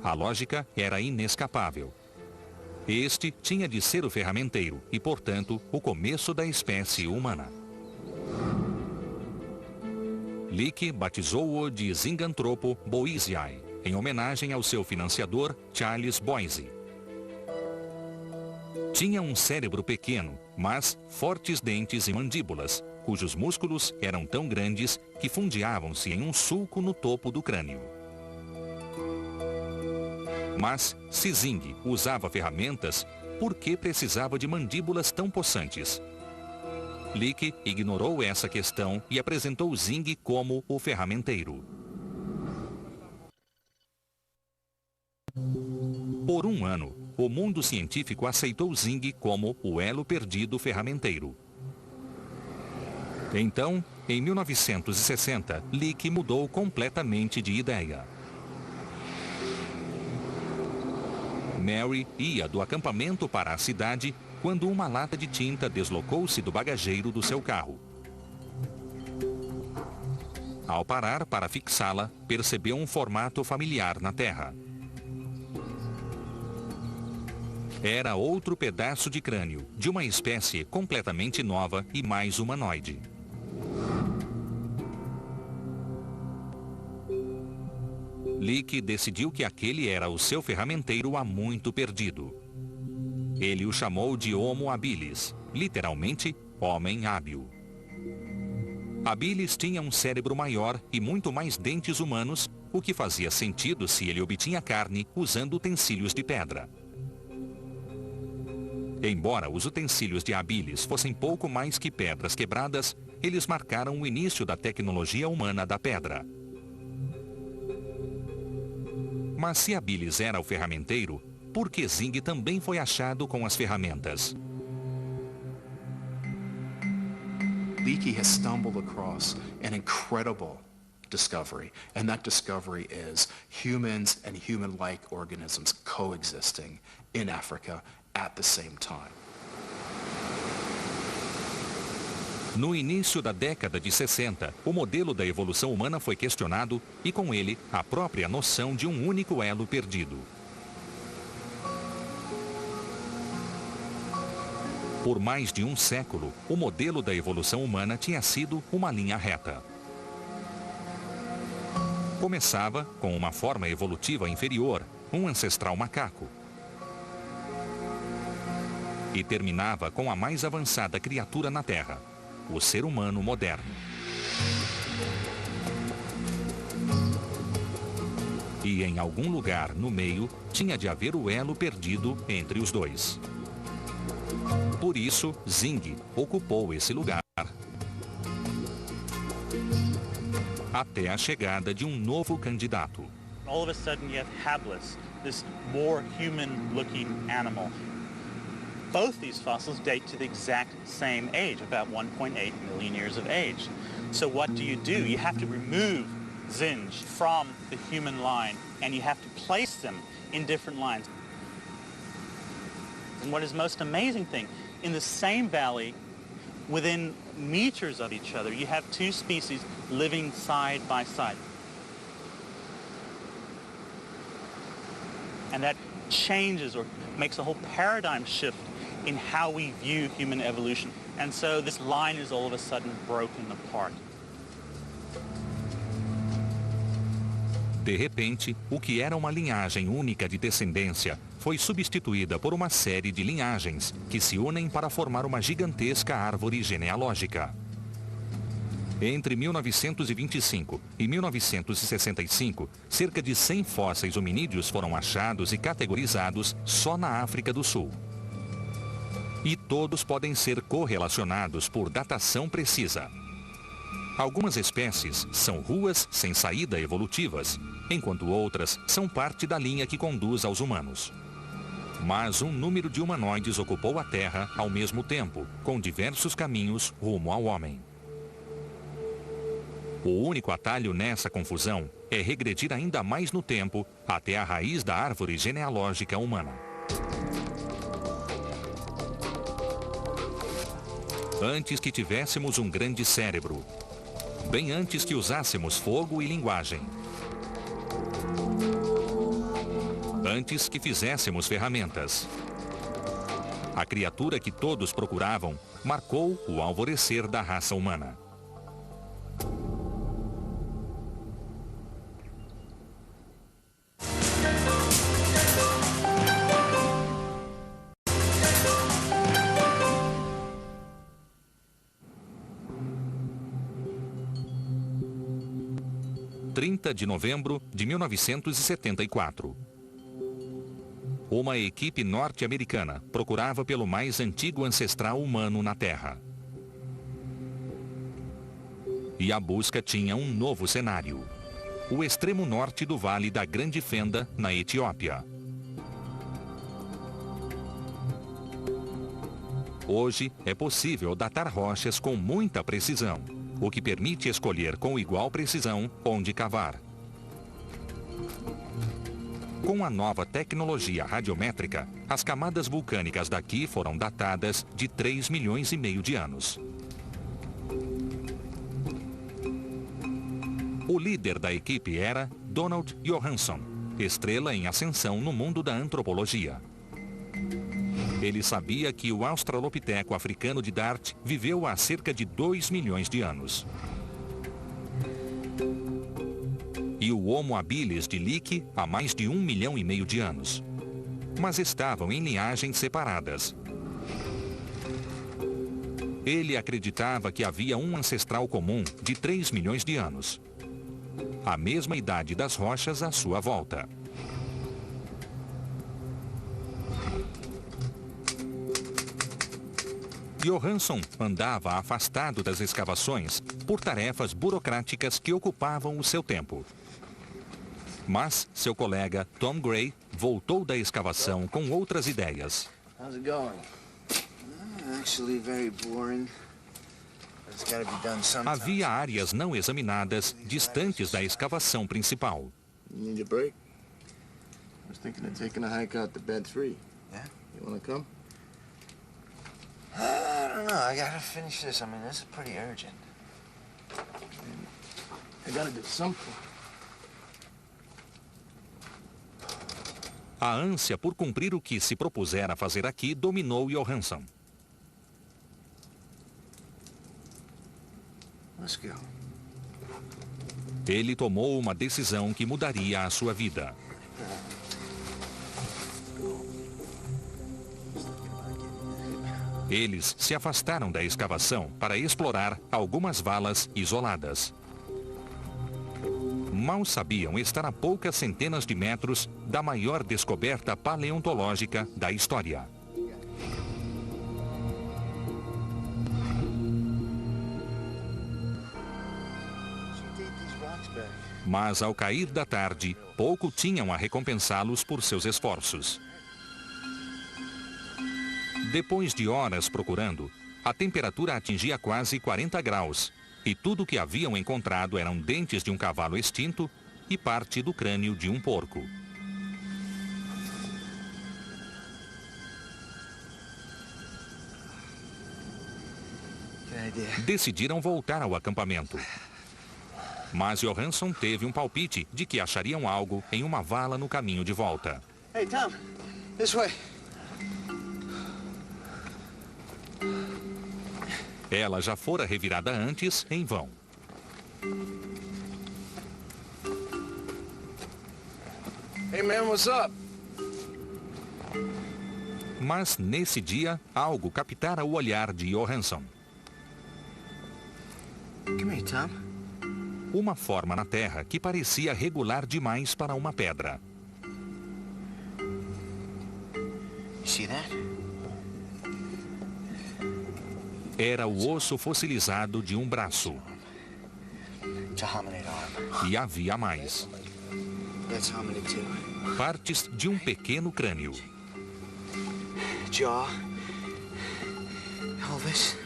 A lógica era inescapável. Este tinha de ser o ferramenteiro e, portanto, o começo da espécie humana. Leakey batizou-o de Zinganthropo boisei, em homenagem ao seu financiador Charles Boise. Tinha um cérebro pequeno, mas fortes dentes e mandíbulas, cujos músculos eram tão grandes que fundiavam-se em um sulco no topo do crânio. Mas, se Zing usava ferramentas, por que precisava de mandíbulas tão possantes? Leakey ignorou essa questão e apresentou Zing como o ferramenteiro. Por um ano, o mundo científico aceitou Zing como o elo perdido ferramenteiro. Então, em 1960, Leakey mudou completamente de ideia. Mary ia do acampamento para a cidade quando uma lata de tinta deslocou-se do bagageiro do seu carro. Ao parar para fixá-la, percebeu um formato familiar na terra. Era outro pedaço de crânio, de uma espécie completamente nova e mais humanoide. Leakey decidiu que aquele era o seu ferramenteiro há muito perdido. Ele o chamou de Homo habilis, literalmente, homem hábil. Habilis tinha um cérebro maior e muito mais dentes humanos, o que fazia sentido se ele obtinha carne usando utensílios de pedra. Embora os utensílios de Habilis fossem pouco mais que pedras quebradas, eles marcaram o início da tecnologia humana da pedra. Mas se Habilis era o ferramenteiro, por que Zing também foi achado com as ferramentas? Leakey has stumbled across an incredible discovery, and that discovery is humans and human-like organisms coexisting in Africa at the same time. No início da década de 60, o modelo da evolução humana foi questionado e, com ele, a própria noção de um único elo perdido. Por mais de um século, o modelo da evolução humana tinha sido uma linha reta. Começava com uma forma evolutiva inferior, um ancestral macaco. E terminava com a mais avançada criatura na Terra, o ser humano moderno. E em algum lugar no meio tinha de haver o elo perdido entre os dois. Por isso, Zing ocupou esse lugar até a chegada de um novo candidato. All of a sudden you have Habilis, this more human-looking animal. Both these fossils date to the exact same age, about 1.8 million years of age. So what do? You have to remove Zinj from the human line, and you have to place them in different lines. And what is most amazing thing, in the same valley, within meters of each other, you have two species living side by side. And that changes or makes a whole paradigm shift in how we view human evolution. And so this line is all of a sudden broken apart. De repente, o que era uma linhagem única de descendência foi substituída por uma série de linhagens que se unem para formar uma gigantesca árvore genealógica. Entre 1925 e 1965, cerca de 100 fósseis hominídeos foram achados e categorizados só na África do Sul. E todos podem ser correlacionados por datação precisa. Algumas espécies são ruas sem saída evolutivas, enquanto outras são parte da linha que conduz aos humanos. Mas um número de humanoides ocupou a Terra ao mesmo tempo, com diversos caminhos rumo ao homem. O único atalho nessa confusão é regredir ainda mais no tempo até a raiz da árvore genealógica humana. Antes que tivéssemos um grande cérebro, bem antes que usássemos fogo e linguagem, antes que fizéssemos ferramentas, a criatura que todos procuravam marcou o alvorecer da raça humana. De novembro de 1974. Uma equipe norte-americana procurava pelo mais antigo ancestral humano na Terra. E a busca tinha um novo cenário: o extremo norte do Vale da Grande Fenda, na Etiópia. Hoje é possível datar rochas com muita precisão, o que permite escolher com igual precisão onde cavar. Com a nova tecnologia radiométrica, as camadas vulcânicas daqui foram datadas de 3,5 milhões de anos. O líder da equipe era Donald Johanson, estrela em ascensão no mundo da antropologia. Ele sabia que o australopiteco africano de Dart viveu há cerca de 2 milhões de anos. E o Homo habilis de Leake há mais de 1,5 milhão de anos. Mas estavam em linhagens separadas. Ele acreditava que havia um ancestral comum de 3 milhões de anos. A mesma idade das rochas à sua volta. Johanson andava afastado das escavações por tarefas burocráticas que ocupavam o seu tempo. Mas seu colega Tom Gray voltou da escavação com outras ideias. How's it going? Actually very boring. It's gotta be done sometime. Havia áreas não examinadas distantes da escavação principal. You need a break? I was thinking of taking a hike out to Bed 3. Yeah? You wanna come? I don't know. I gotta finish this. I mean, this is pretty urgent. I gotta do something. A ânsia por cumprir o que se propusera fazer aqui dominou Johanson. Let's go. Ele tomou uma decisão que mudaria a sua vida. Eles se afastaram da escavação para explorar algumas valas isoladas. Mal sabiam estar a poucas centenas de metros da maior descoberta paleontológica da história. Mas ao cair da tarde, pouco tinham a recompensá-los por seus esforços. Depois de horas procurando, a temperatura atingia quase 40 graus e tudo o que haviam encontrado eram dentes de um cavalo extinto e parte do crânio de um porco. Decidiram voltar ao acampamento. Mas Johanson teve um palpite de que achariam algo em uma vala no caminho de volta. Hey, Tom, this way. Ela já fora revirada antes, em vão. Hey, man, what's up? Mas, nesse dia, algo captara o olhar de Johanson. Come here, Tom. Uma forma na terra que parecia regular demais para uma pedra. You see that? Era o osso fossilizado de um braço. It's a hominid arm. E havia mais. That's hominid too. Partes de um pequeno crânio. Jaw. Pelvis.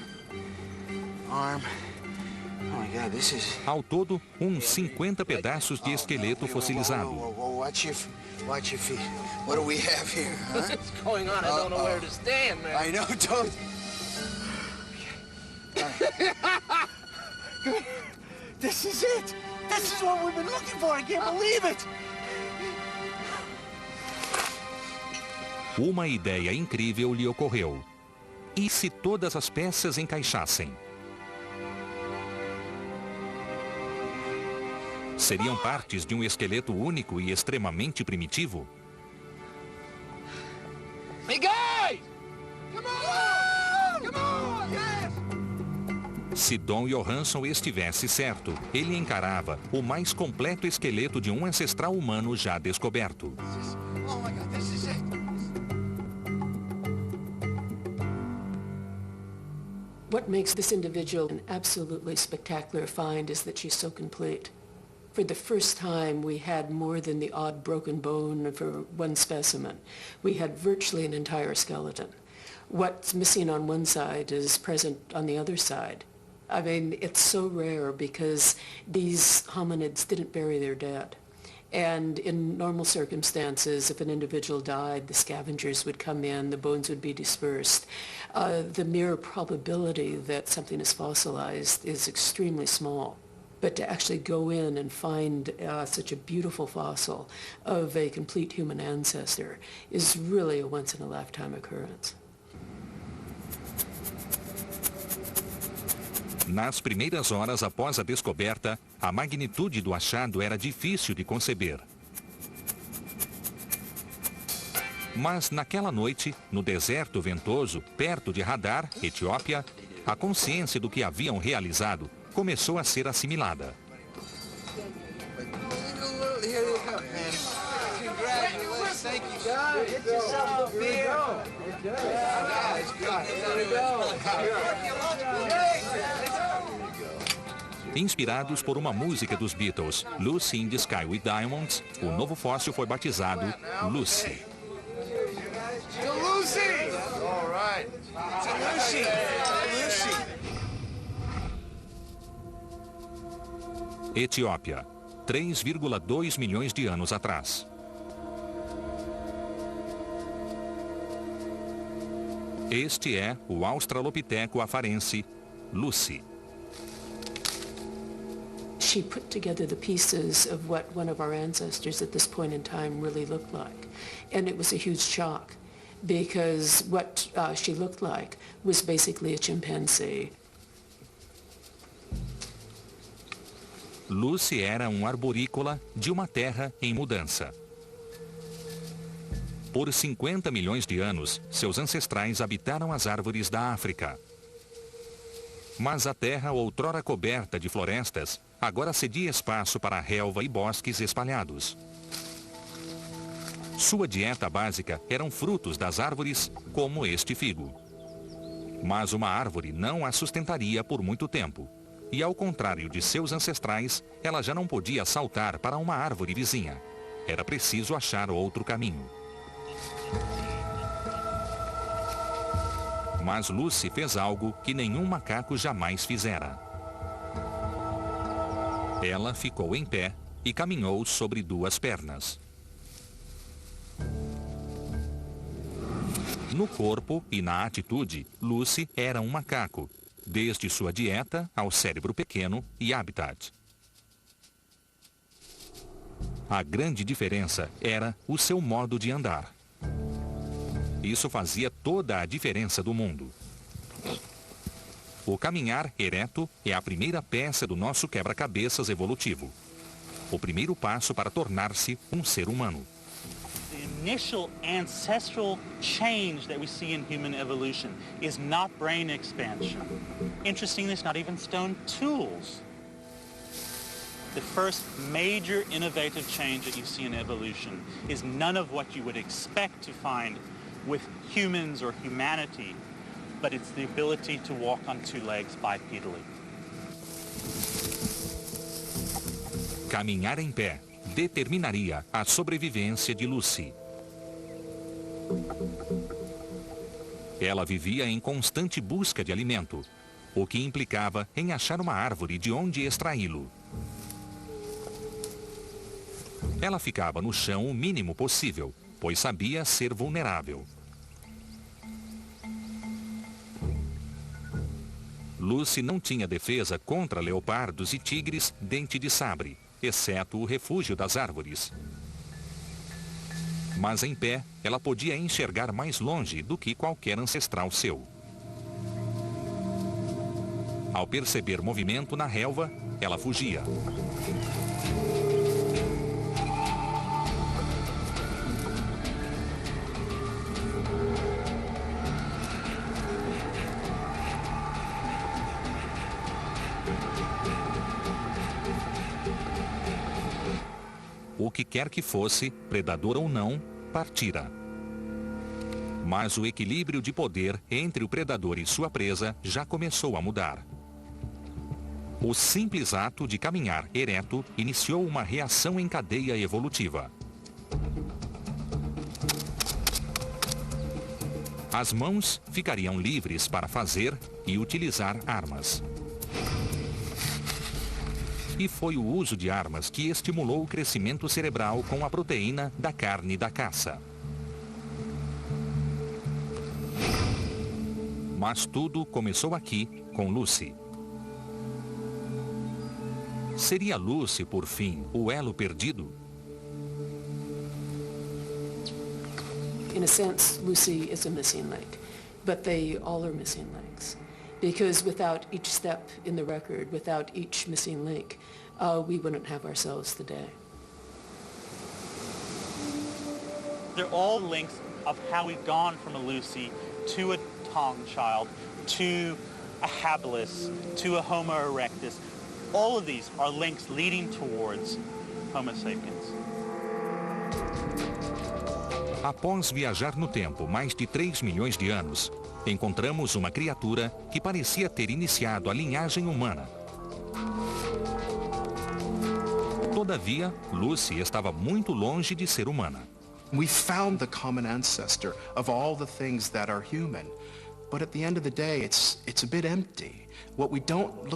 Arm. Oh my God, this is... Ao todo, uns 50 pedaços de esqueleto fossilizado. Watch your feet. What do we have here, huh? What's going on? I don't know where to stand, man. I know, don't. This is it. This is what we've been looking for. I can't believe it. Uma ideia incrível lhe ocorreu. E se todas as peças encaixassem? Seriam partes de um esqueleto único e extremamente primitivo? Hey, guys! Come on! Come on! Yes! Se Don Johanson estivesse certo, ele encarava o mais completo esqueleto de um ancestral humano já descoberto. Oh my God, this is it. What makes this individual an absolutely spectacular find is that she's so complete. For the first time, we had more than the odd broken bone for one specimen. We had virtually an entire skeleton. What's missing on one side is present on the other side. I mean, it's so rare because these hominids didn't bury their dead. And in normal circumstances, if an individual died, the scavengers would come in, the bones would be dispersed. The mere probability that something is fossilized is extremely small. But to actually go in and find such a beautiful fossil of a complete human ancestor is really a once-in-a-lifetime occurrence. Nas primeiras horas após a descoberta, a magnitude do achado era difícil de conceber. Mas naquela noite, no deserto ventoso, perto de Hadar, Etiópia, a consciência do que haviam realizado começou a ser assimilada. Inspirados por uma música dos Beatles, Lucy in the Sky with Diamonds, o novo fóssil foi batizado Lucy. Etiópia, 3,2 milhões de anos atrás. Este é o Australopiteco afarense, Lucy. She put together the pieces of what one of our ancestors at this point in time really looked like. And it was a huge shock because what she looked like was basically a chimpanzee. Lucy era um arborícola de uma terra em mudança. Por 50 milhões de anos, seus ancestrais habitaram as árvores da África. Mas a terra, outrora coberta de florestas, agora cedia espaço para relva e bosques espalhados. Sua dieta básica eram frutos das árvores, como este figo. Mas uma árvore não a sustentaria por muito tempo. E ao contrário de seus ancestrais, ela já não podia saltar para uma árvore vizinha. Era preciso achar outro caminho. Mas Lucy fez algo que nenhum macaco jamais fizera. Ela ficou em pé e caminhou sobre duas pernas. No corpo e na atitude, Lucy era um macaco, desde sua dieta ao cérebro pequeno e habitat. A grande diferença era o seu modo de andar. Isso fazia toda a diferença do mundo. O caminhar ereto é a primeira peça do nosso quebra-cabeças evolutivo. O primeiro passo para tornar-se um ser humano. The initial ancestral change that we see in human evolution is not brain expansion. Interestingly, it's not even stone tools. The first major innovative change that you see in evolution is none of what you would expect to find with humans or humanity, but it's the ability to walk on two legs bipedally. Caminhar em pé determinaria a sobrevivência de Lucy. Ela vivia em constante busca de alimento, o que implicava em achar uma árvore de onde extraí-lo. Ela ficava no chão o mínimo possível, pois sabia ser vulnerável. Lucy não tinha defesa contra leopardos e tigres dente de sabre, exceto o refúgio das árvores. Mas em pé, ela podia enxergar mais longe do que qualquer ancestral seu. Ao perceber movimento na relva, ela fugia. O que quer que fosse, predador ou não, partira. Mas o equilíbrio de poder entre o predador e sua presa já começou a mudar. O simples ato de caminhar ereto iniciou uma reação em cadeia evolutiva. As mãos ficariam livres para fazer e utilizar armas. E foi o uso de armas que estimulou o crescimento cerebral com a proteína da carne da caça. Mas tudo começou aqui com Lucy. Seria Lucy, por fim, o elo perdido? In a sense, Lucy is a missing link, but they all are missing links. Because without each step in the record, without each missing link, we wouldn't have ourselves today. They're all links of how we've gone from a Lucy to a Tong child, to a habilis, to a Homo erectus. All of these are links leading towards Homo sapiens. Após viajar no tempo mais de 3 milhões de anos, encontramos uma criatura que parecia ter iniciado a linhagem humana. Todavia, Lucy estava muito longe de ser humana. We found the common ancestor of all the things that are human. But at the end of the day, it's a bit empty. Look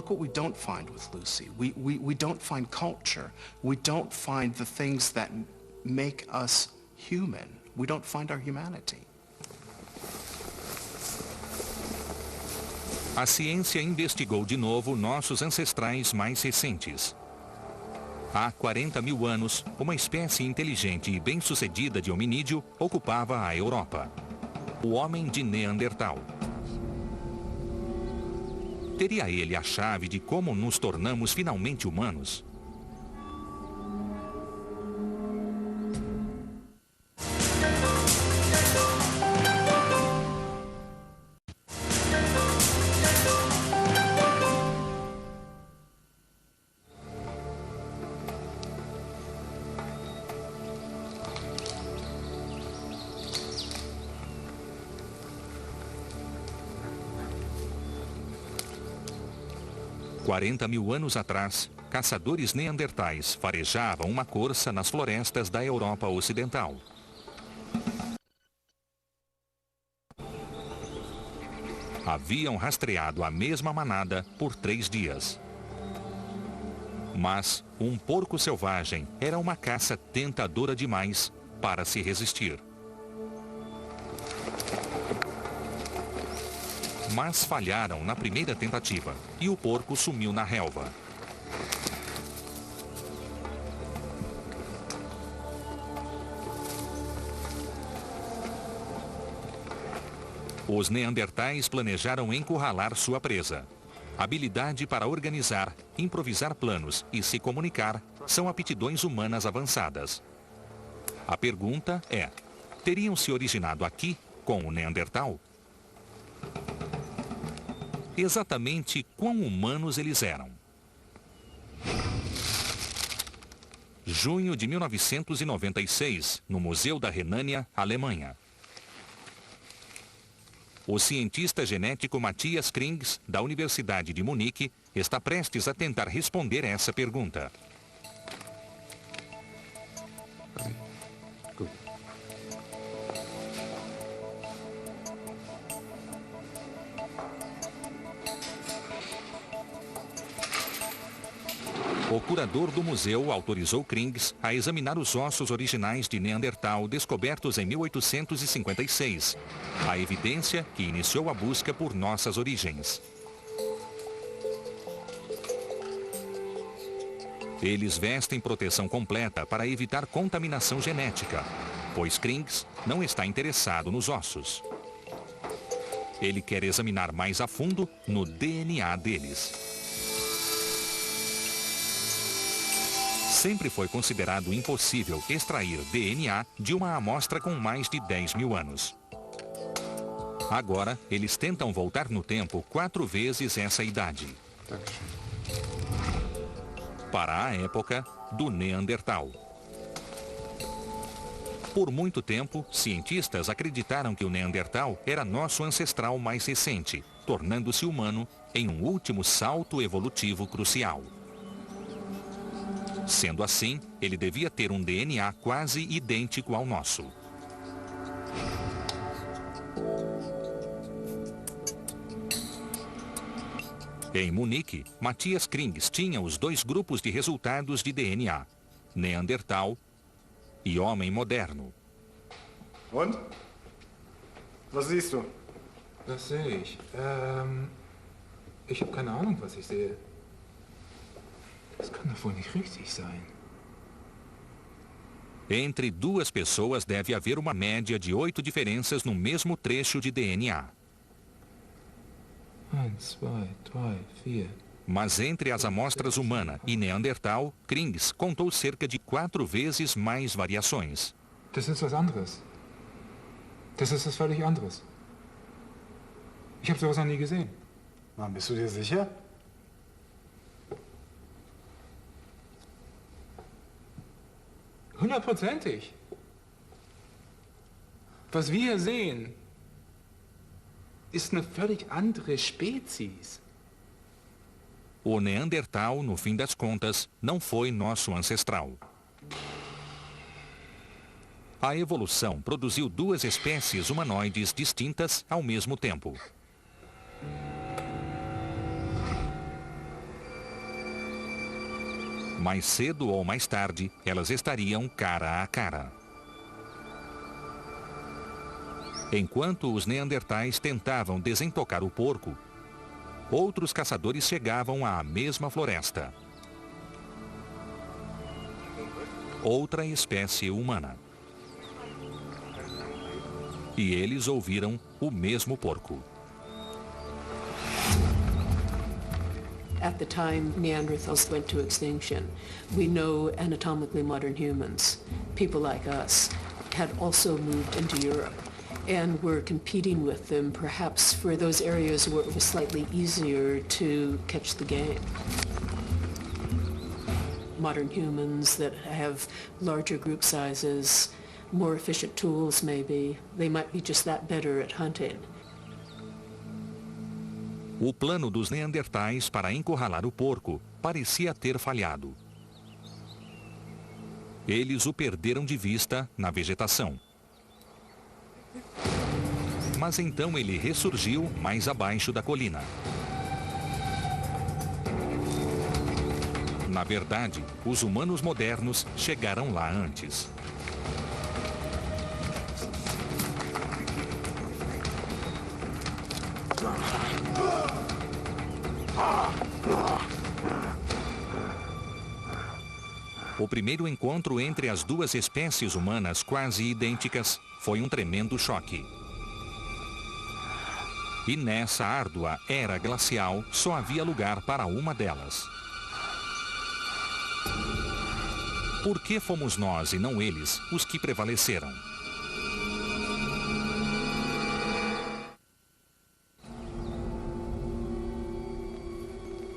what we don't find with Lucy. We don't find culture. We don't find the things that make us human. We don't find our humanity. A ciência investigou de novo nossos ancestrais mais recentes. Há 40 mil anos, uma espécie inteligente e bem-sucedida de hominídeo ocupava a Europa. O homem de Neandertal. Teria ele a chave de como nos tornamos finalmente humanos? Há 40 mil anos atrás, caçadores neandertais farejavam uma corça nas florestas da Europa Ocidental. Haviam rastreado a mesma manada por 3 dias. Mas um porco selvagem era uma caça tentadora demais para se resistir. Mas falharam na primeira tentativa e o porco sumiu na relva. Os neandertais planejaram encurralar sua presa. Habilidade para organizar, improvisar planos e se comunicar são aptidões humanas avançadas. A pergunta é: teriam se originado aqui com o Neandertal? Exatamente quão humanos eles eram. Junho de 1996, no Museu da Renânia, Alemanha. O cientista genético Matthias Krings, da Universidade de Munique, está prestes a tentar responder essa pergunta. O curador do museu autorizou Krings a examinar os ossos originais de Neandertal descobertos em 1856, a evidência que iniciou a busca por nossas origens. Eles vestem proteção completa para evitar contaminação genética, pois Krings não está interessado nos ossos. Ele quer examinar mais a fundo no DNA deles. Sempre foi considerado impossível extrair DNA de uma amostra com mais de 10 mil anos. Agora, eles tentam voltar no tempo 4 vezes essa idade. Para a época do Neandertal. Por muito tempo, cientistas acreditaram que o Neandertal era nosso ancestral mais recente, tornando-se humano em um último salto evolutivo crucial. Sendo assim, ele devia ter um DNA quase idêntico ao nosso. Em Munique, Matthias Krings tinha os dois grupos de resultados de DNA, Neandertal e Homem Moderno. Und? Was siehst du? Was sehe ich? Ich habe keine Ahnung, was ich sehe. Das kann doch wohl nicht richtig sein. Entre duas pessoas deve haver uma média de 8 diferenças no mesmo trecho de DNA. 1, 2, 3, 4. Mas entre as amostras humana e Neandertal, Krings contou cerca de 4 vezes mais variações. Das ist was anderes. Das ist was völlig anderes. Ich habe sowas noch nie gesehen. Na, bist du dir sicher? Hundertprozentig. Was wir hier sehen, ist eine völlig andere Spezies. O Neandertal, no fim das contas, não foi nosso ancestral. A evolução produziu duas espécies humanoides distintas ao mesmo tempo. Mais cedo ou mais tarde, elas estariam cara a cara. Enquanto os neandertais tentavam desentocar o porco, outros caçadores chegavam à mesma floresta. Outra espécie humana. E eles ouviram o mesmo porco. At the time Neanderthals went to extinction, we know anatomically modern humans, people like us, had also moved into Europe and were competing with them perhaps for those areas where it was slightly easier to catch the game. Modern humans that have larger group sizes, more efficient tools maybe, they might be just that better at hunting. O plano dos neandertais para encurralar o porco parecia ter falhado. Eles o perderam de vista na vegetação. Mas então ele ressurgiu mais abaixo da colina. Na verdade, os humanos modernos chegaram lá antes. O primeiro encontro entre as duas espécies humanas quase idênticas foi um tremendo choque. E nessa árdua era glacial só havia lugar para uma delas. Por que fomos nós e não eles os que prevaleceram?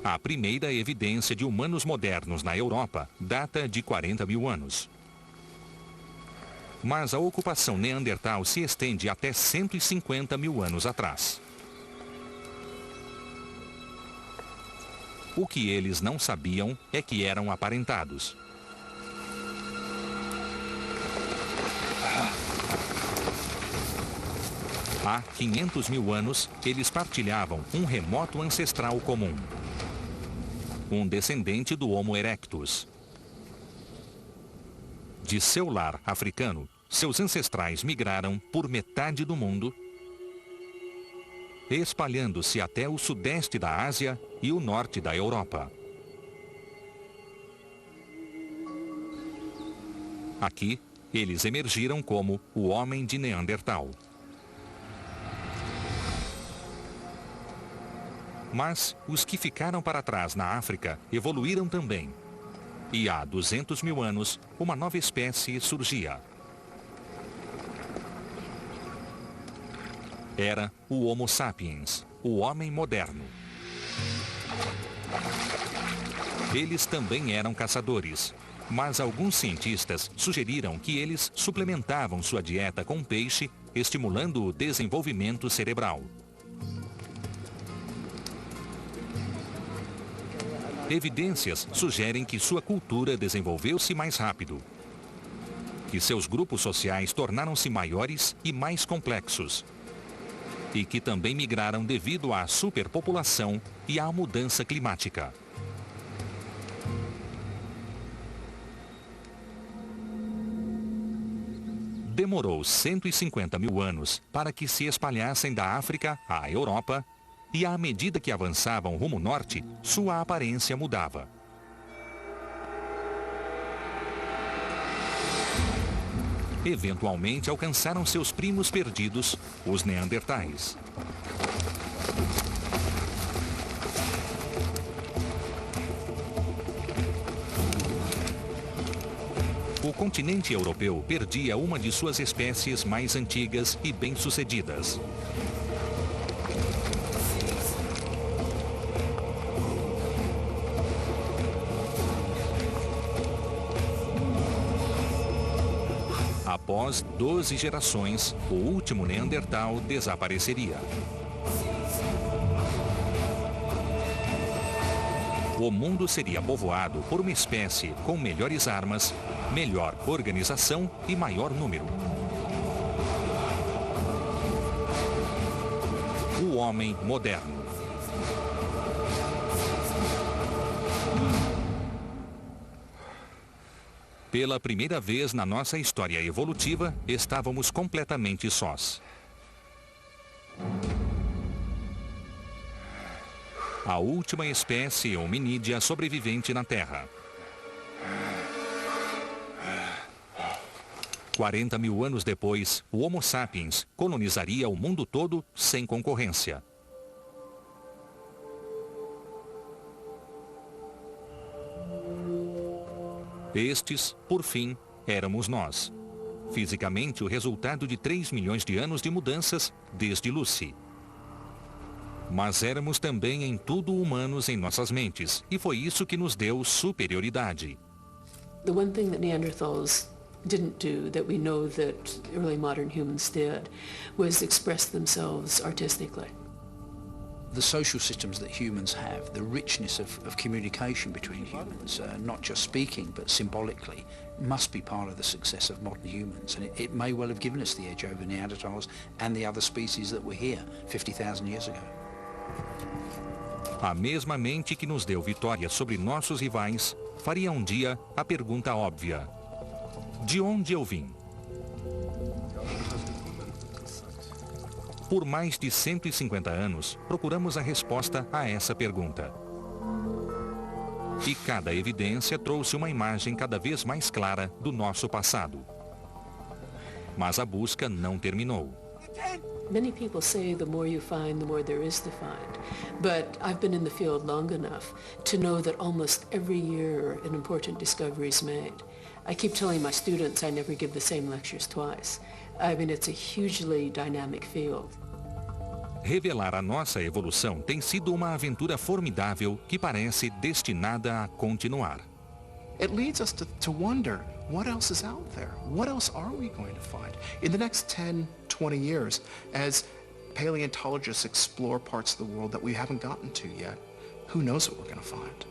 A primeira evidência de humanos modernos na Europa data de 40 mil anos. Mas a ocupação neandertal se estende até 150 mil anos atrás. O que eles não sabiam é que eram aparentados. Há 500 mil anos, eles partilhavam um remoto ancestral comum. Um descendente do Homo erectus. De seu lar africano, seus ancestrais migraram por metade do mundo, espalhando-se até o sudeste da Ásia e o norte da Europa. Aqui, eles emergiram como o homem de Neandertal. Mas os que ficaram para trás na África evoluíram também. E há 200 mil anos, uma nova espécie surgia. Era o Homo sapiens, o homem moderno. Eles também eram caçadores, mas alguns cientistas sugeriram que eles suplementavam sua dieta com peixe, estimulando o desenvolvimento cerebral. Evidências sugerem que sua cultura desenvolveu-se mais rápido, que seus grupos sociais tornaram-se maiores e mais complexos, e que também migraram devido à superpopulação e à mudança climática. Demorou 150 mil anos para que se espalhassem da África à Europa, e à medida que avançavam rumo norte, sua aparência mudava. Eventualmente alcançaram seus primos perdidos, os neandertais. O continente europeu perdia uma de suas espécies mais antigas e bem-sucedidas. Após 12 gerações, o último Neandertal desapareceria. O mundo seria povoado por uma espécie com melhores armas, melhor organização e maior número. O homem moderno. Pela primeira vez na nossa história evolutiva, estávamos completamente sós. A última espécie hominídea sobrevivente na Terra. 40 mil anos depois, o Homo sapiens colonizaria o mundo todo sem concorrência. Estes, por fim, éramos nós. Fisicamente, o resultado de 3 milhões de anos de mudanças desde Lucy. Mas éramos também em tudo humanos em nossas mentes, e foi isso que nos deu superioridade. The one thing that Neanderthals didn't do that we know that early modern humans did was express themselves artistically. The social systems that humans have, the richness of communication between humans, not just speaking but symbolically, must be part of the success of modern humans. And it may well have given us the edge over Neanderthals and the other species that were here 50,000 years ago. A mesma mente que nos deu vitória sobre nossos rivais faria um dia a pergunta óbvia: de onde eu vim? Por mais de 150 anos, procuramos a resposta a essa pergunta. E cada evidência trouxe uma imagem cada vez mais clara do nosso passado. Mas a busca não terminou. Many people say the more you find, the more there is to find. But I've been in the field long enough to know that almost every year an important discovery is made. I keep telling my students I never give the same lectures twice. I mean, it's a hugely dynamic field. Revelar a nossa evolução tem sido uma aventura formidável que parece destinada a continuar. It leads us to wonder, what else is out there? What else are we going to find? In the next 10, 20 years, as paleontologists explore parts of the world that we haven't gotten to yet, who knows what we're going to find?